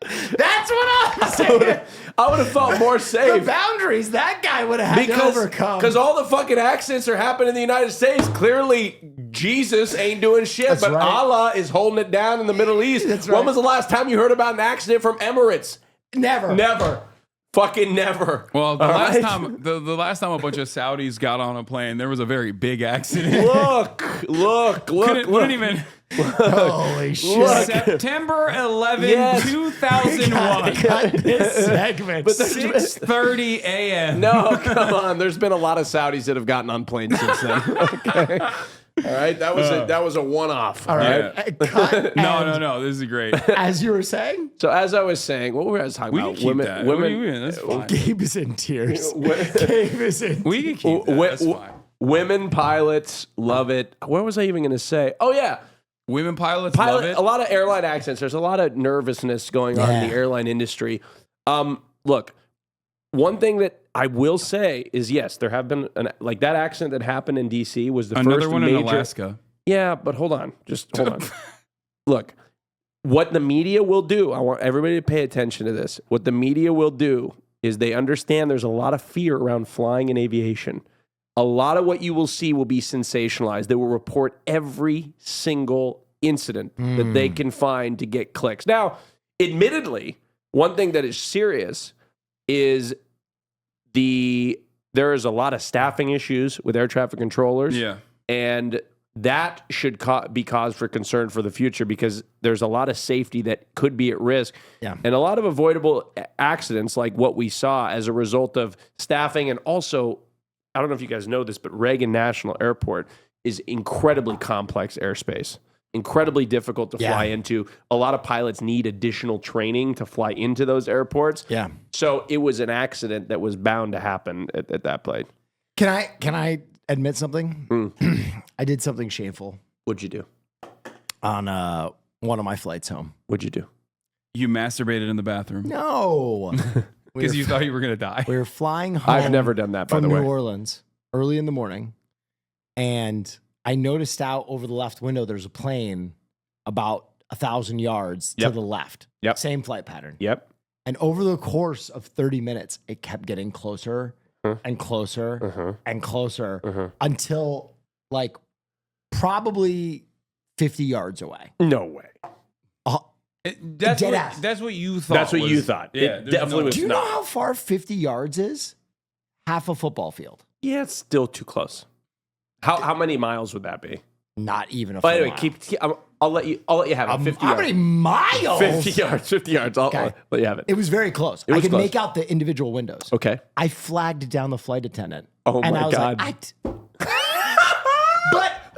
That's what I'm saying. I would have felt more safe. The boundaries that guy would have had to overcome. Because all the fucking accidents are happening in the United States. Clearly, Jesus ain't doing shit, but Allah is holding it down in the Middle East. That's right. When was the last time you heard about an accident from Emirates? Never. Fucking never. Well, the last time a bunch of Saudis got on a plane, there was a very big accident. Look. Couldn't even. Holy shit. September 11, 2001. Got this segment. 6:30 a.m. No, come on. There's been a lot of Saudis that have gotten on planes since then. Okay. right, that was a one-off. All right. Yeah. Cut. No. This is great. As you were saying, So as I was saying, what were I talking We about? can keep that. What do you mean? That's fine. Gabe is in tears. Gabe is in. We can keep that. That's fine. Women pilots love it. What was I even going to say? Oh yeah, Women pilots love it. a lot of airline accidents. There's a lot of nervousness going on in the airline industry. Look, one thing that I will say is yes, there have been like that accident that happened in DC was the Another first one major. in Alaska. Yeah, but hold on, just hold on. Look, what the media will do. I want everybody to pay attention to this. What the media will do is they understand there's a lot of fear around flying and aviation. A lot of what you will see will be sensationalized. They will report every single incident that they can find to get clicks. Now, admittedly, one thing that is serious is there is a lot of staffing issues with air traffic controllers. Yeah. And that should be cause for concern for the future because there's a lot of safety that could be at risk. Yeah. And a lot of avoidable accidents like what we saw as a result of staffing. And also, I don't know if you guys know this, but Reagan National Airport is incredibly complex airspace, incredibly difficult to fly into. A lot of pilots need additional training to fly into those airports. Yeah. So it was an accident that was bound to happen at that plane. Can I admit something? I did something shameful What'd you do? on one of my flights home. What'd you do? You masturbated in the bathroom No. because you thought you were going to die. We were flying home. I've never done that, by from the way. New Orleans early in the morning, and I noticed out over the left window there's a plane about 1,000 yards to the left. Yep. Same flight pattern. Yep. And over the course of 30 minutes, it kept getting closer and closer and closer until like probably 50 yards away. No way. That's Dead what, ass. that's what you thought. That's what you was- thought. Yeah, It there's definitely no- was Do you not. know how far 50 yards is? Half a football field. Yeah, it's still too close. How many miles would that be? Not even a But full anyway, mile. I'll let you have it. 50 How yards. many miles? 50 yards. 50 yards. I'll Okay. let you have it. It was very close. I was could close. make out the individual windows. Okay. I flagged down the flight attendant. Oh and my I was God. Like,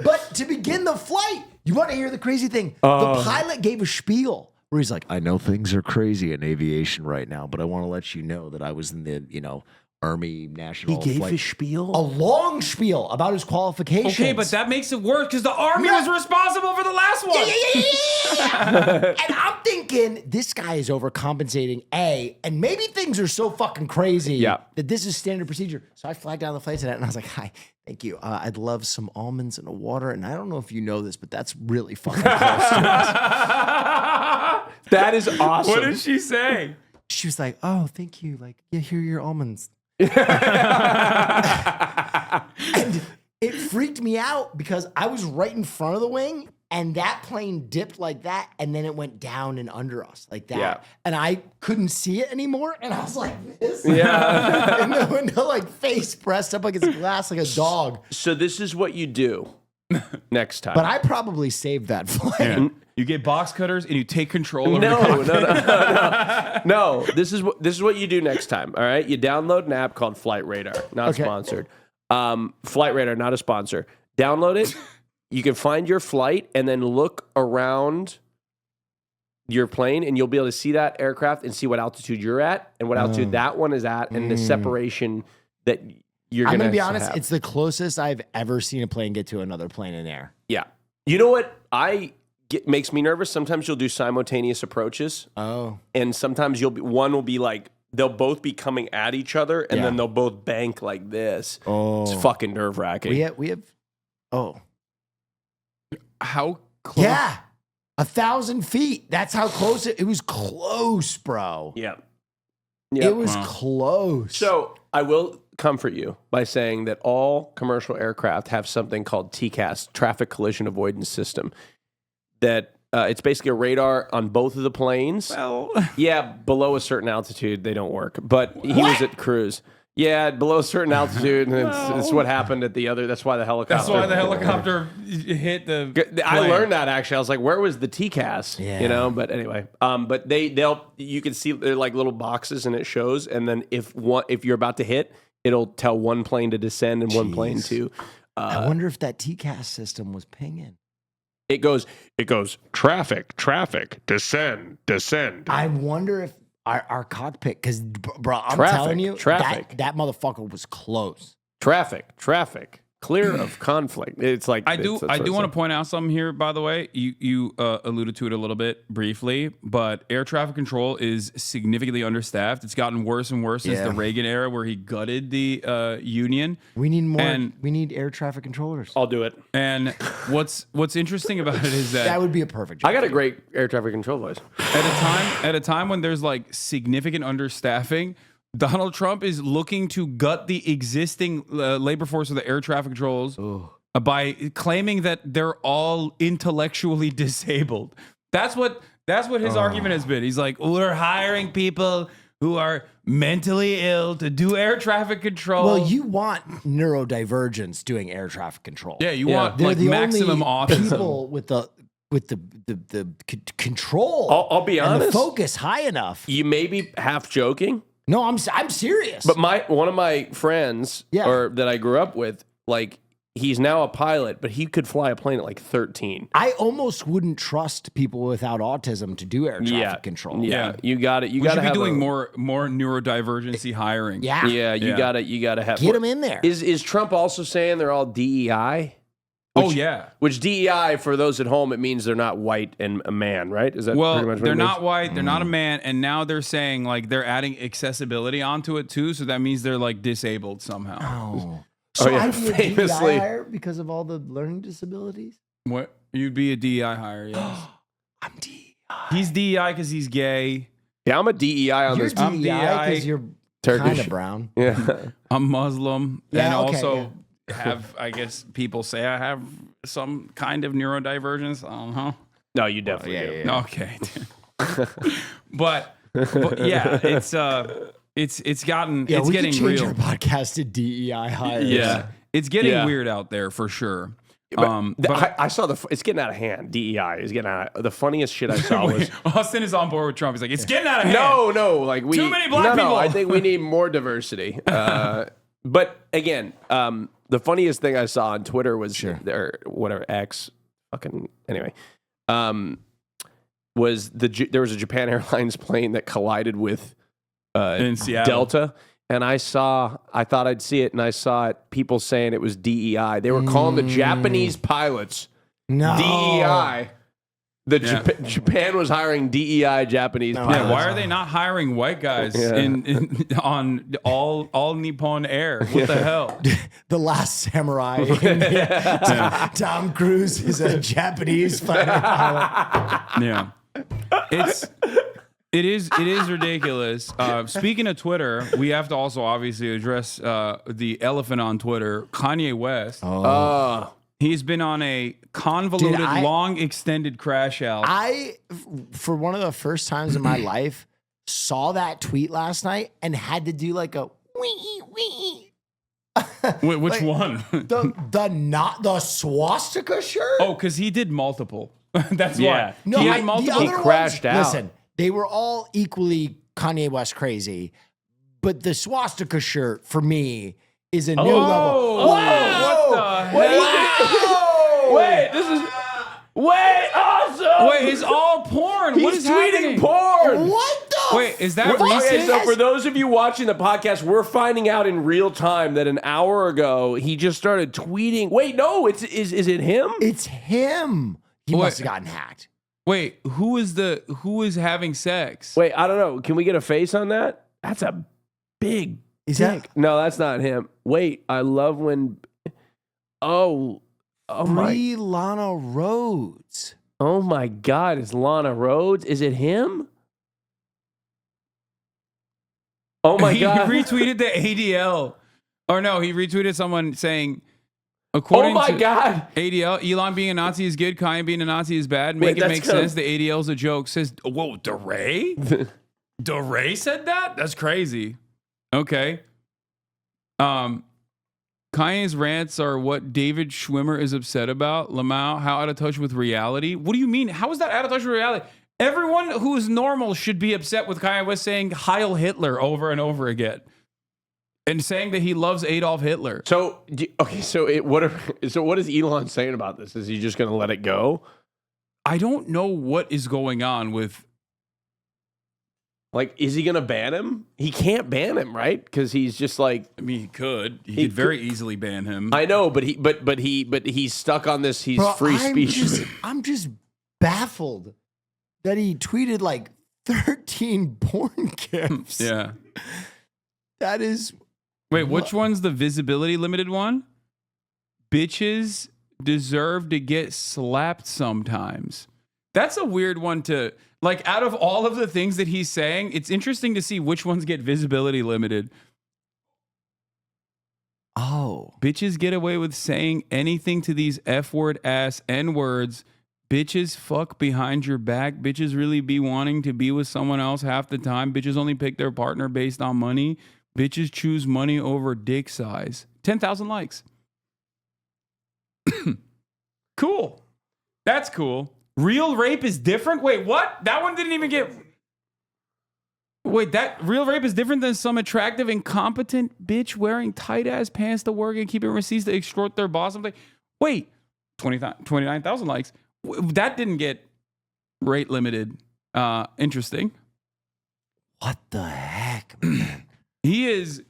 but to begin the flight, you want to hear the crazy thing? The pilot gave a spiel where he's like, "I know things are crazy in aviation right now, but I want to let you know that I was in the, Army National Flight." spiel. A long spiel about his qualifications. Okay, but that makes it worse because the Army was responsible for the last one. Yeah. And I'm thinking this guy is overcompensating, and maybe things are so fucking crazy that this is standard procedure. So I flagged down the flight attendant and I was like, "Hi, thank you. I'd love some almonds and a water." And I don't know if you know this, but that's really fucking close to us. That is awesome. What did she say? She was like, "Oh, thank you. Like, yeah, here are your almonds." And it freaked me out because I was right in front of the wing and that plane dipped like that and then it went down and under us like that. Yeah. And I couldn't see it anymore. And I was like this. Yeah. in the window, like face pressed up against the glass like a dog. So this is what you do next time. But I probably saved that flight. Yeah. You get box cutters and you take control over the No. cockpit. This is what you do next time. All right. You download an app called Flight Radar. Not sponsored. Flight Radar, not a sponsor. Download it. You can find your flight and then look around your plane, and you'll be able to see that aircraft and see what altitude you're at and what altitude that one is at, and the separation that you're I'm going to be honest, have. it's the closest I've ever seen a plane get to another plane in air. Yeah. You know what makes me nervous? Sometimes you'll do simultaneous approaches. Oh. And sometimes one will be like, they'll both be coming at each other and then they'll both bank like this. Oh. It's fucking nerve wracking. We have How close? Yeah. 1,000 feet. That's how close it was. Close, bro. Yeah. It was close. So I will comfort you by saying that all commercial aircraft have something called TCAS, Traffic Collision Avoidance System, that it's basically a radar on both of the planes. Well, Yeah, below a certain altitude, they don't work. But he was at cruise. Yeah, below a certain altitude, and it's what happened at the other. That's why the helicopter. that's why the helicopter hit the. I plane. learned that actually. I was like, where was the TCAS? Yeah. You know, but anyway. But you can see they're like little boxes and it shows. And then if you're about to hit, it'll tell one plane to descend and one plane to I wonder if that TCAS system was pinging. It goes traffic, descend. I wonder if our cockpit, because, bro, I'm Traffic, telling you, traffic. that motherfucker was close. Traffic. Clear of conflict. It's like I do want to point out something here, by the way. You alluded to it a little bit briefly, but air traffic control is significantly understaffed. It's gotten worse and worse since the Reagan era, where he gutted the union. We need more. We need air traffic controllers. I'll do it. And what's interesting about it is that would be a perfect job. I got a great air traffic control voice. at a time when there's like significant understaffing, Donald Trump is looking to gut the existing labor force of the air traffic controls by claiming that they're all intellectually disabled. That's what his argument has been. He's like, we're hiring people who are mentally ill to do air traffic control. Well, you want neurodivergents doing air traffic control. Yeah, you want They're like the maximum only autism. people with the control. I'll be honest. And the focus high enough. You may be half joking. No, I'm serious. But one of my friends, Yeah. that I grew up with, like, he's now a pilot, but he could fly a plane at like 13. I almost wouldn't trust people without autism to do air traffic control. Yeah, you got it. You We got to should be have doing more neurodivergency hiring. Yeah. Yeah, you got to have. Get them in there. Is Trump also saying they're all DEI? Oh yeah. Which DEI, for those at home, it means they're not white and a man, right? Is that pretty much what they're it means? not white, they're not a man, and now they're saying like they're adding accessibility onto it too, so that means they're like disabled somehow. Oh. So yeah, I'd be a famously. DEI hire because of all the learning disabilities? What? You'd be a DEI hire, yes. I'm DEI. He's DEI because he's gay. Yeah, I'm a DEI on You're this. I'm DEI because you're Turkish. kind of brown. Yeah. I'm Muslim, Yeah, and okay, also have, I guess people say I have some kind of neurodivergence. I don't know. No, you definitely do. Okay. but yeah, it's gotten Yeah, it's we getting could change real. our podcast to DEI hires. Yeah. It's getting Yeah. weird out there for sure. I saw it's getting out of hand. DEI is getting out. The funniest shit I saw was Austin is on board with Trump. He's like, it's getting out of hand. no, like we Too many black people. No, I think we need more diversity. But again, the funniest thing I saw on Twitter was or whatever X, fucking anyway, was there was a Japan Airlines plane that collided with in Seattle. Delta. And I thought I'd see it, and I saw it, people saying it was DEI. They were calling the Japanese pilots DEI. Japan was hiring DEI Japanese pilots. Yeah, why are they not hiring white guys on all Nippon Air? What the hell? The Last Samurai. Tom Cruise is a Japanese fighter pilot. Yeah. It is ridiculous. Speaking of Twitter, we have to also obviously address the elephant on Twitter, Kanye West. He's been on a convoluted, long, extended crash out. I, for one of the first times in my life, saw that tweet last night and had to do like a wee wee. Which like, one? the swastika shirt? Oh, because he did multiple. That's why. No, he had multiple. He crashed out. Listen, they were all equally Kanye West crazy, but the swastika shirt for me is a new level. Wow! What the hell? Wait, this is awesome. Wait, it's all porn. What is He's tweeting happening? porn. What the? Wait, is that Okay, recent? so for those of you watching the podcast, we're finding out in real time that an hour ago he just started tweeting. Wait, no, is it him? It's him. He must have gotten hacked. Wait, who is having sex? Wait, I don't know. Can we get a face on that? That's a big Is dick. that No, that's not him. Wait, I love when. Oh Free Lana Rhodes? Oh my God! It's Lana Rhodes. Is it him? Oh my God! He retweeted the ADL, or no? He retweeted someone saying, according oh my to God! ADL, Elon being a Nazi is good, Kanye being a Nazi is bad. Make it make sense. The ADL's a joke. Says, whoa, DeRay? DeRay said that? That's crazy. Okay. Kanye's rants are what David Schwimmer is upset about. Lamau, how out of touch with reality? What do you mean? How is that out of touch with reality? Everyone who is normal should be upset with Kanye West saying Heil Hitler over and over again. and saying that he loves Adolf Hitler. So what is Elon saying about this? Is he just going to let it go? I don't know what is going on with. Like, is he going to ban him? He can't ban him, right? Because he's just like. I mean, he could. He could very easily ban him. I know, but he's stuck on this. He's free speech. I'm just baffled that he tweeted like 13 porn gifs. Yeah. That is. Wait, which one's the visibility limited one? Bitches deserve to get slapped sometimes. That's a weird one to. Like, out of all of the things that he's saying, it's interesting to see which ones get visibility limited. Oh. Bitches get away with saying anything to these F-word ass N-words. Bitches fuck behind your back. Bitches really be wanting to be with someone else half the time. Bitches only pick their partner based on money. Bitches choose money over dick size. 10,000 likes. Cool. That's cool. Real rape is different? Wait, what? That one didn't even get... Wait, that real rape is different than some attractive, incompetent bitch wearing tight-ass pants to work and keeping receipts to extort their boss. I'm like, wait, 29,000 likes. That didn't get rate limited. Interesting. What the heck, man? He is...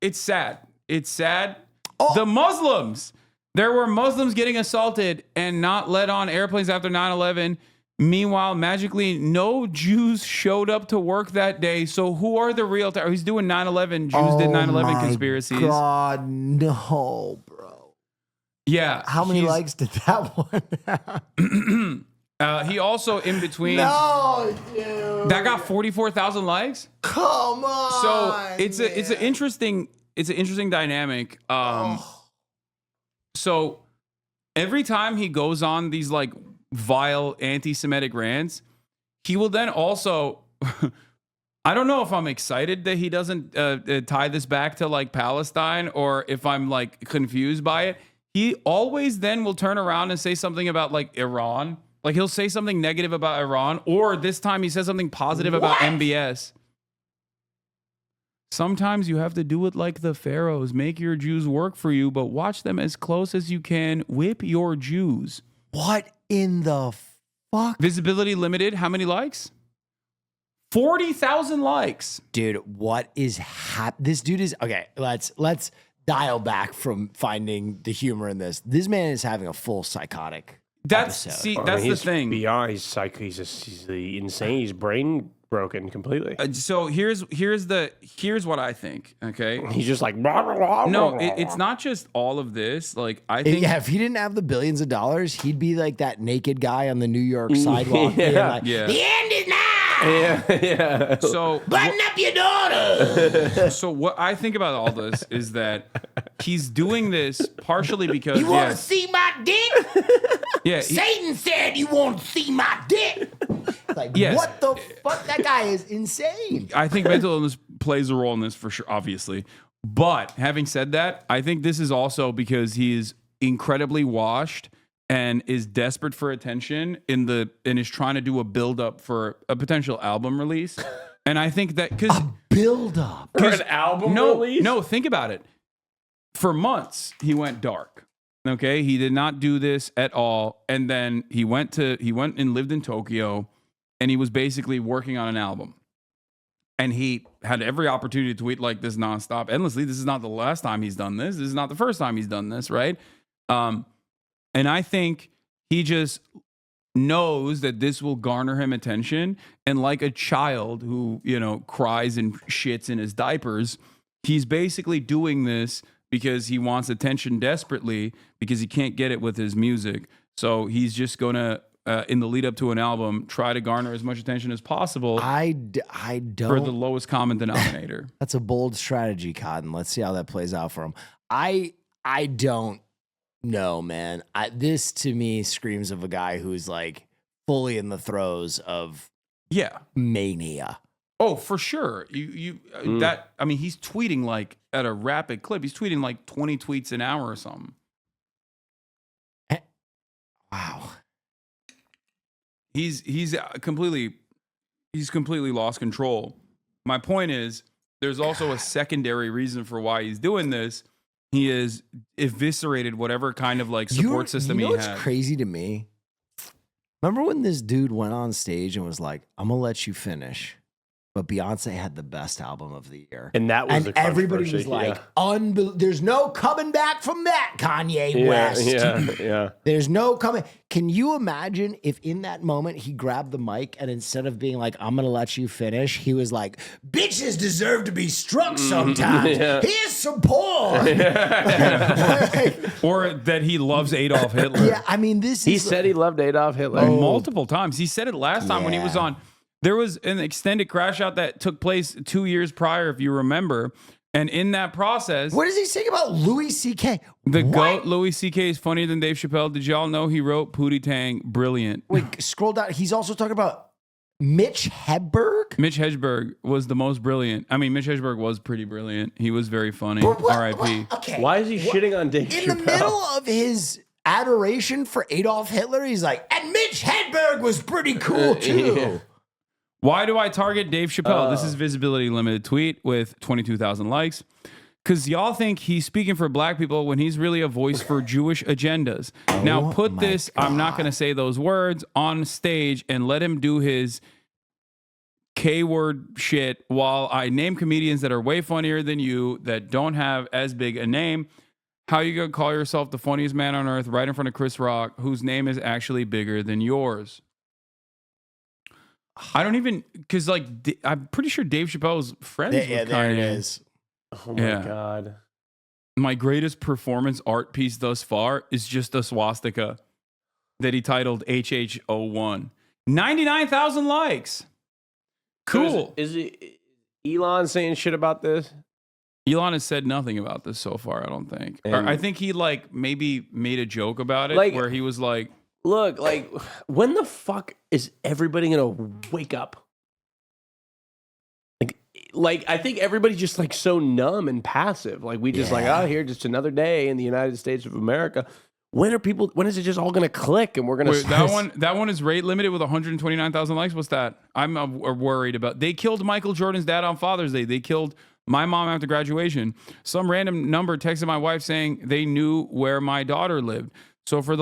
It's sad. It's sad. Oh. The Muslims... There were Muslims getting assaulted and not let on airplanes after 9/11. Meanwhile, magically, no Jews showed up to work that day. So who are the real... He's doing 9/11. Jews did 9/11 conspiracies. God, no, bro. Yeah. How many likes did that one have? He also, in between... No, dude. That got 44,000 likes? Come on, So it's an interesting dynamic. So every time he goes on these like vile anti-Semitic rants, he will then also, I don't know if I'm excited that he doesn't tie this back to like Palestine or if I'm like confused by it. He always then will turn around and say something about like Iran. Like he'll say something negative about Iran, or this time he says something positive about MBS. Sometimes you have to do it like the pharaohs. Make your Jews work for you, but watch them as close as you can. Whip your Jews. What in the fuck? Visibility limited. How many likes? 40,000 likes. Dude, what is this dude is... Okay, let's dial back from finding the humor in this. This man is having a full psychotic episode. That's the thing. Beyond, he's insane. He's brain broken completely. So here's what I think. Okay, he's just like no. It's not just all of this. Like I think, if he didn't have the billions of dollars, he'd be like that naked guy on the New York sidewalk. Being like, the end is now. Yeah. So button up your daughter. So what I think about all this is that he's doing this partially because you want to see my dick. Yeah, Satan said you want to see my dick. Like, what the fuck? That guy is insane. I think mental illness plays a role in this for sure, obviously. But having said that, I think this is also because he is incredibly washed and is desperate for attention and is trying to do a build up for a potential album release. And I think that because build up for an album release? No, think about it. For months, he went dark. Okay, he did not do this at all, and then he went and lived in Tokyo, and he was basically working on an album, and he had every opportunity to tweet like this nonstop, endlessly. This is not the last time he's done this. This is not the first time he's done this, right? And I think he just knows that this will garner him attention, and like a child who cries and shits in his diapers, he's basically doing this because he wants attention desperately because he can't get it with his music. So he's just going to, in the lead up to an album, try to garner as much attention as possible. I don't. For the lowest common denominator. That's a bold strategy, Cotton. Let's see how that plays out for him. I don't know, man. This to me screams of a guy who's like fully in the throes of mania. Oh, for sure. He's tweeting like at a rapid clip. He's tweeting like 20 tweets an hour or something. Wow. He's completely lost control. My point is there's also a secondary reason for why he's doing this. He has eviscerated whatever kind of like support system he had. What's crazy to me? Remember when this dude went on stage and was like, "I'm gonna let you finish," but Beyonce had the best album of the year, and that was and everybody was like, "There's no coming back from that, Kanye West." Yeah. There's no coming. Can you imagine if in that moment he grabbed the mic and instead of being like, "I'm gonna let you finish," he was like, "Bitches deserve to be struck sometimes. Here's some porn." Or that he loves Adolf Hitler. Yeah, I mean, he said he loved Adolf Hitler multiple times. He said it last time when he was on. There was an extended crash out that took place 2 years prior, if you remember. And in that process... What does he say about Louis C.K.? The GOAT, Louis C.K. is funnier than Dave Chappelle. Did y'all know he wrote Pootie Tang? Brilliant. Wait, scroll down. He's also talking about Mitch Hedberg? Mitch Hedberg was the most brilliant. I mean, Mitch Hedberg was pretty brilliant. He was very funny. R.I.P. Okay. Why is he shitting on Dave Chappelle? In the middle of his adoration for Adolf Hitler, he's like, and Mitch Hedberg was pretty cool, too. Yeah. Why do I target Dave Chappelle? This is visibility limited tweet with 22,000 likes. Because y'all think he's speaking for black people when he's really a voice for Jewish agendas. Now put this, God. I'm not going to say those words, on stage and let him do his K-word shit while I name comedians that are way funnier than you, that don't have as big a name. How you going to call yourself the funniest man on earth right in front of Chris Rock, whose name is actually bigger than yours? I don't even, because like I'm pretty sure Dave Chappelle's friends with Kanye. There it is. Oh my God. My greatest performance art piece thus far is just a swastika that he titled HH01. 99,000 likes. Cool. So is Elon saying shit about this? Elon has said nothing about this so far, I don't think. Or I think he like maybe made a joke about it where he was like, look, like, when the fuck is everybody gonna wake up? Like, I think everybody's just like so numb and passive. Like, we just like, oh, here, just another day in the United States of America. When is it just all gonna click and we're gonna? Wait, that one is rate limited with 129,000 likes. What's that? I'm worried about. They killed Michael Jordan's dad on Father's Day. They killed my mom after graduation. Some random number texted my wife saying they knew where my daughter lived. So for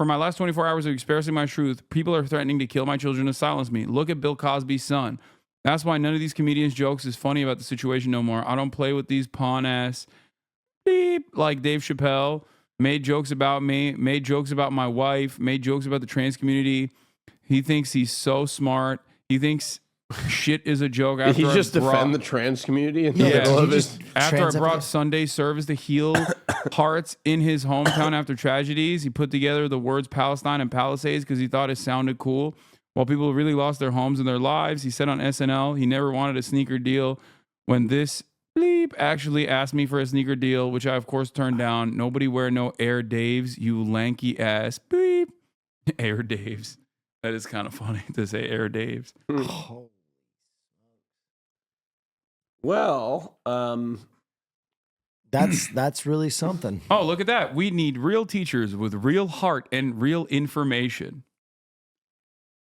my last 24 hours of expressing my truth, people are threatening to kill my children to silence me. Look at Bill Cosby's son. That's why none of these comedians' jokes is funny about the situation no more. I don't play with these pawn-ass beep like Dave Chappelle. Made jokes about me, made jokes about my wife, made jokes about the trans community. He thinks he's so smart. He thinks shit is a joke. After he just defend the trans community in the middle of his. After I brought Sunday service to heal hearts in his hometown after tragedies, he put together the words Palestine and Palisades because he thought it sounded cool. While people really lost their homes and their lives, he said on SNL he never wanted a sneaker deal. When this bleep actually asked me for a sneaker deal, which I of course turned down. Nobody wear no Air Daves, you lanky ass bleep. Air Daves. That is kind of funny to say Air Daves. Oh. Well, that's really something. Oh, look at that. We need real teachers with real heart and real information.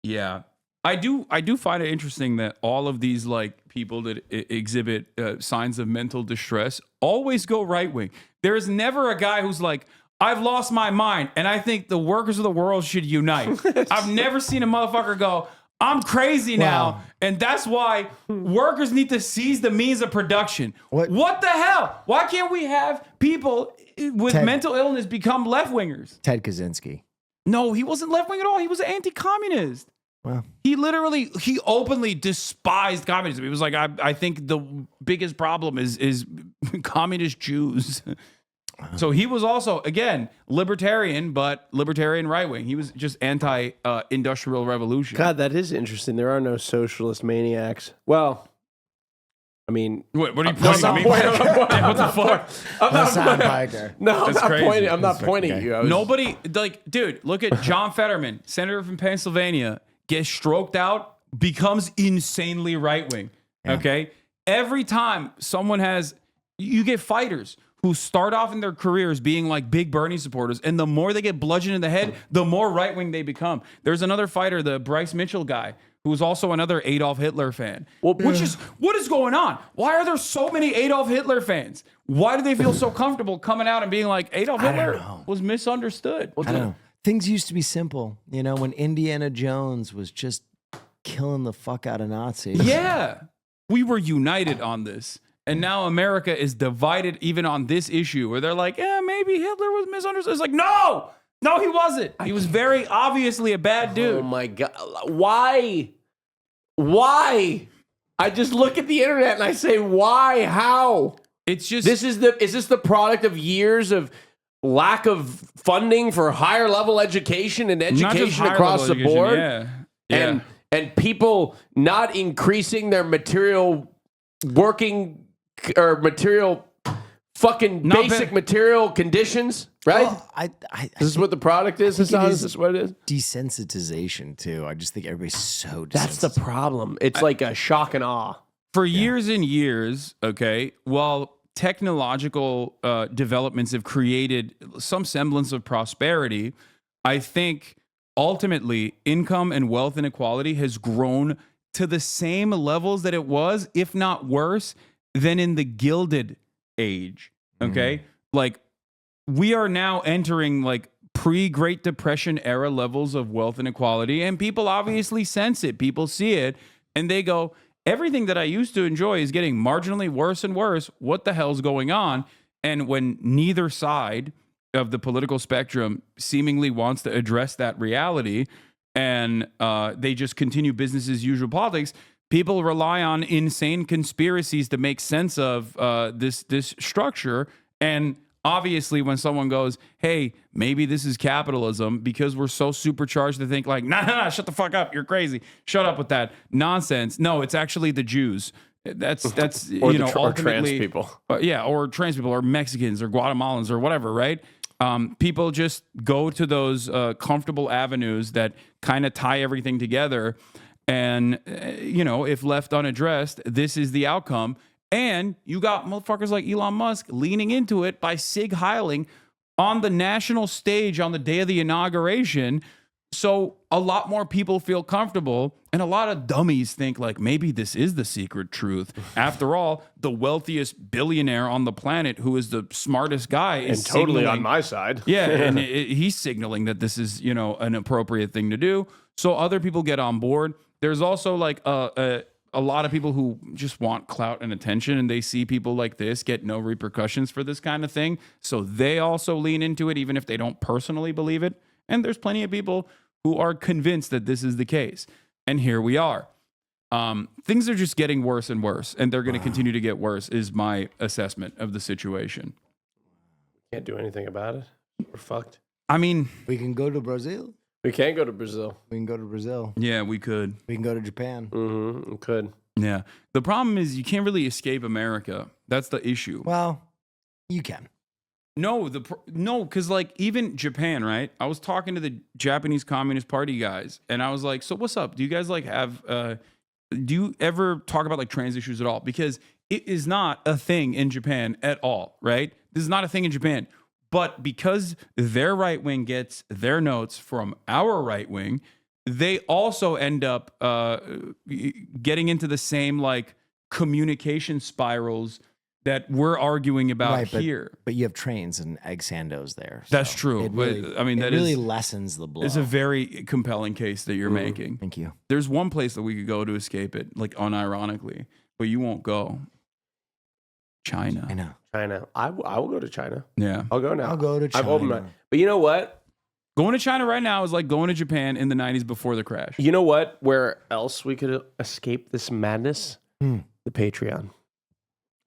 Yeah. I do find it interesting that all of these like people that exhibit signs of mental distress always go right wing. There is never a guy who's like, I've lost my mind and I think the workers of the world should unite. I've never seen a motherfucker go, I'm crazy now. Wow. And that's why workers need to seize the means of production. What the hell? Why can't we have people with mental illness become left-wingers? Ted Kaczynski. No, he wasn't left-wing at all. He was an anti-communist. Wow. He openly despised communism. He was like, I think the biggest problem is communist Jews. So he was also, again, libertarian, but libertarian right-wing. He was just anti-industrial revolution. God, that is interesting. There are no socialist maniacs. Well, I mean... What are you pointing at me? What the fuck? I'm not pointing at you. Nobody, like, dude, look at John Fetterman, senator from Pennsylvania, gets stroked out, becomes insanely right-wing, okay? Every time someone you get fighters who start off in their careers being like big Bernie supporters, and the more they get bludgeoned in the head, the more right-wing they become. There's another fighter, the Bryce Mitchell guy, who's also another Adolf Hitler fan. Well, what is going on? Why are there so many Adolf Hitler fans? Why do they feel so comfortable coming out and being like, Adolf Hitler was misunderstood? I don't know. Things used to be simple, when Indiana Jones was just killing the fuck out of Nazis. Yeah. We were united on this. And now America is divided even on this issue where they're like, yeah, maybe Hitler was misunderstood. It's like, no, he wasn't. He was very obviously a bad dude. Oh my God. Why? I just look at the internet and I say, why? How? It's just, is this the product of years of lack of funding for higher level education and education across the board? Yeah. And people not increasing their material working or material fucking basic material conditions, right? Well, this is what the product is. This is what it is. Desensitization too. I just think everybody's so desensitized. That's the problem. It's like a shock and awe. For years and years, okay, while technological developments have created some semblance of prosperity, I think ultimately income and wealth inequality has grown to the same levels that it was, if not worse, than in the Gilded Age. Okay? Like, we are now entering like pre-Great Depression era levels of wealth inequality, and people obviously sense it. People see it, and they go, everything that I used to enjoy is getting marginally worse and worse. What the hell's going on? And when neither side of the political spectrum seemingly wants to address that reality, and they just continue business as usual politics, people rely on insane conspiracies to make sense of this structure. And obviously, when someone goes, hey, maybe this is capitalism, because we're so supercharged to think like, nah, shut the fuck up, you're crazy, shut up with that nonsense. No, it's actually the Jews. That's or ultimately, or trans people. Or trans people, or Mexicans, or Guatemalans, or whatever, right? People just go to those comfortable avenues that kind of tie everything together. And, if left unaddressed, this is the outcome. And you got motherfuckers like Elon Musk leaning into it by sig heiling on the national stage on the day of the inauguration. So a lot more people feel comfortable, and a lot of dummies think like, maybe this is the secret truth. After all, the wealthiest billionaire on the planet, who is the smartest guy, is totally on my side. Yeah, and he's signaling that this is, an appropriate thing to do. So other people get on board. There's also like a lot of people who just want clout and attention, and they see people like this get no repercussions for this kind of thing. So they also lean into it, even if they don't personally believe it. And there's plenty of people who are convinced that this is the case. And here we are. Things are just getting worse and worse, and they're going to continue to get worse, is my assessment of the situation. Can't do anything about it. We're fucked. I mean, we can go to Brazil. We can go to Brazil. We can go to Brazil. Yeah, we could. We can go to Japan. We could. Yeah. The problem is you can't really escape America. That's the issue. Well, you can. No, because like even Japan, right? I was talking to the Japanese Communist Party guys, and I was like, so what's up? Do you guys like have, do you ever talk about like trans issues at all? Because it is not a thing in Japan at all, right? This is not a thing in Japan. But because their right wing gets their notes from our right wing, they also end up getting into the same like communication spirals that we're arguing about here. But you have trains and egg sandos there. So that's true. Really, I mean, that really lessens the blow. It's a very compelling case that you're making. Thank you. There's one place that we could go to escape it, like unironically, but you won't go. China. I know. China. I will go to China. Yeah. I'll go now. I'll go to China. But you know what? Going to China right now is like going to Japan in the 90s before the crash. You know what? Where else we could escape this madness? The Patreon.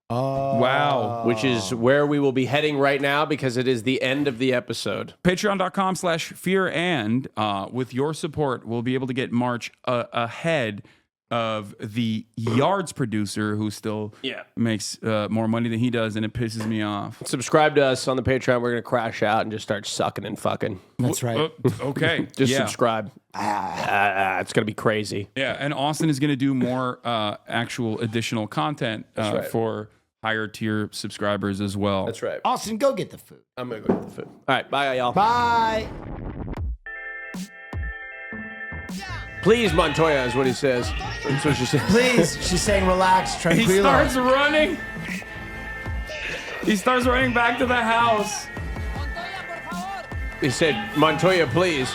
Oh. Wow. Which is where we will be heading right now, because it is the end of the episode. Patreon.com/fear, and with your support, we'll be able to get March ahead of the Yards producer, who still makes more money than he does, and it pisses me off. Subscribe to us on the Patreon. We're going to crash out and just start sucking and fucking. That's right. Okay. Just subscribe. It's going to be crazy. Yeah, and Austin is going to do more actual additional content for higher tier subscribers as well. That's right. Austin, go get the food. I'm going to go get the food. All right. Bye, y'all. Bye. Please, Montoya is what he says. That's what she says. Please, she's saying relax, He tranquilo. starts running. He starts running back to the house. He said, Montoya, please.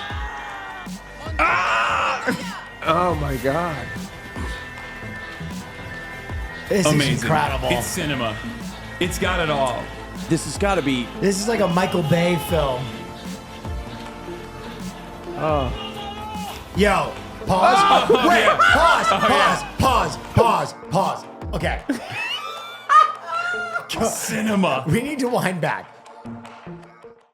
Ah! Oh my God. This Amazing. is incredible. It's cinema. It's got it all. This has got to be. This is like a Michael Bay film. Yo, pause. Wait, yeah. pause. Okay. Cinema. We need to wind back.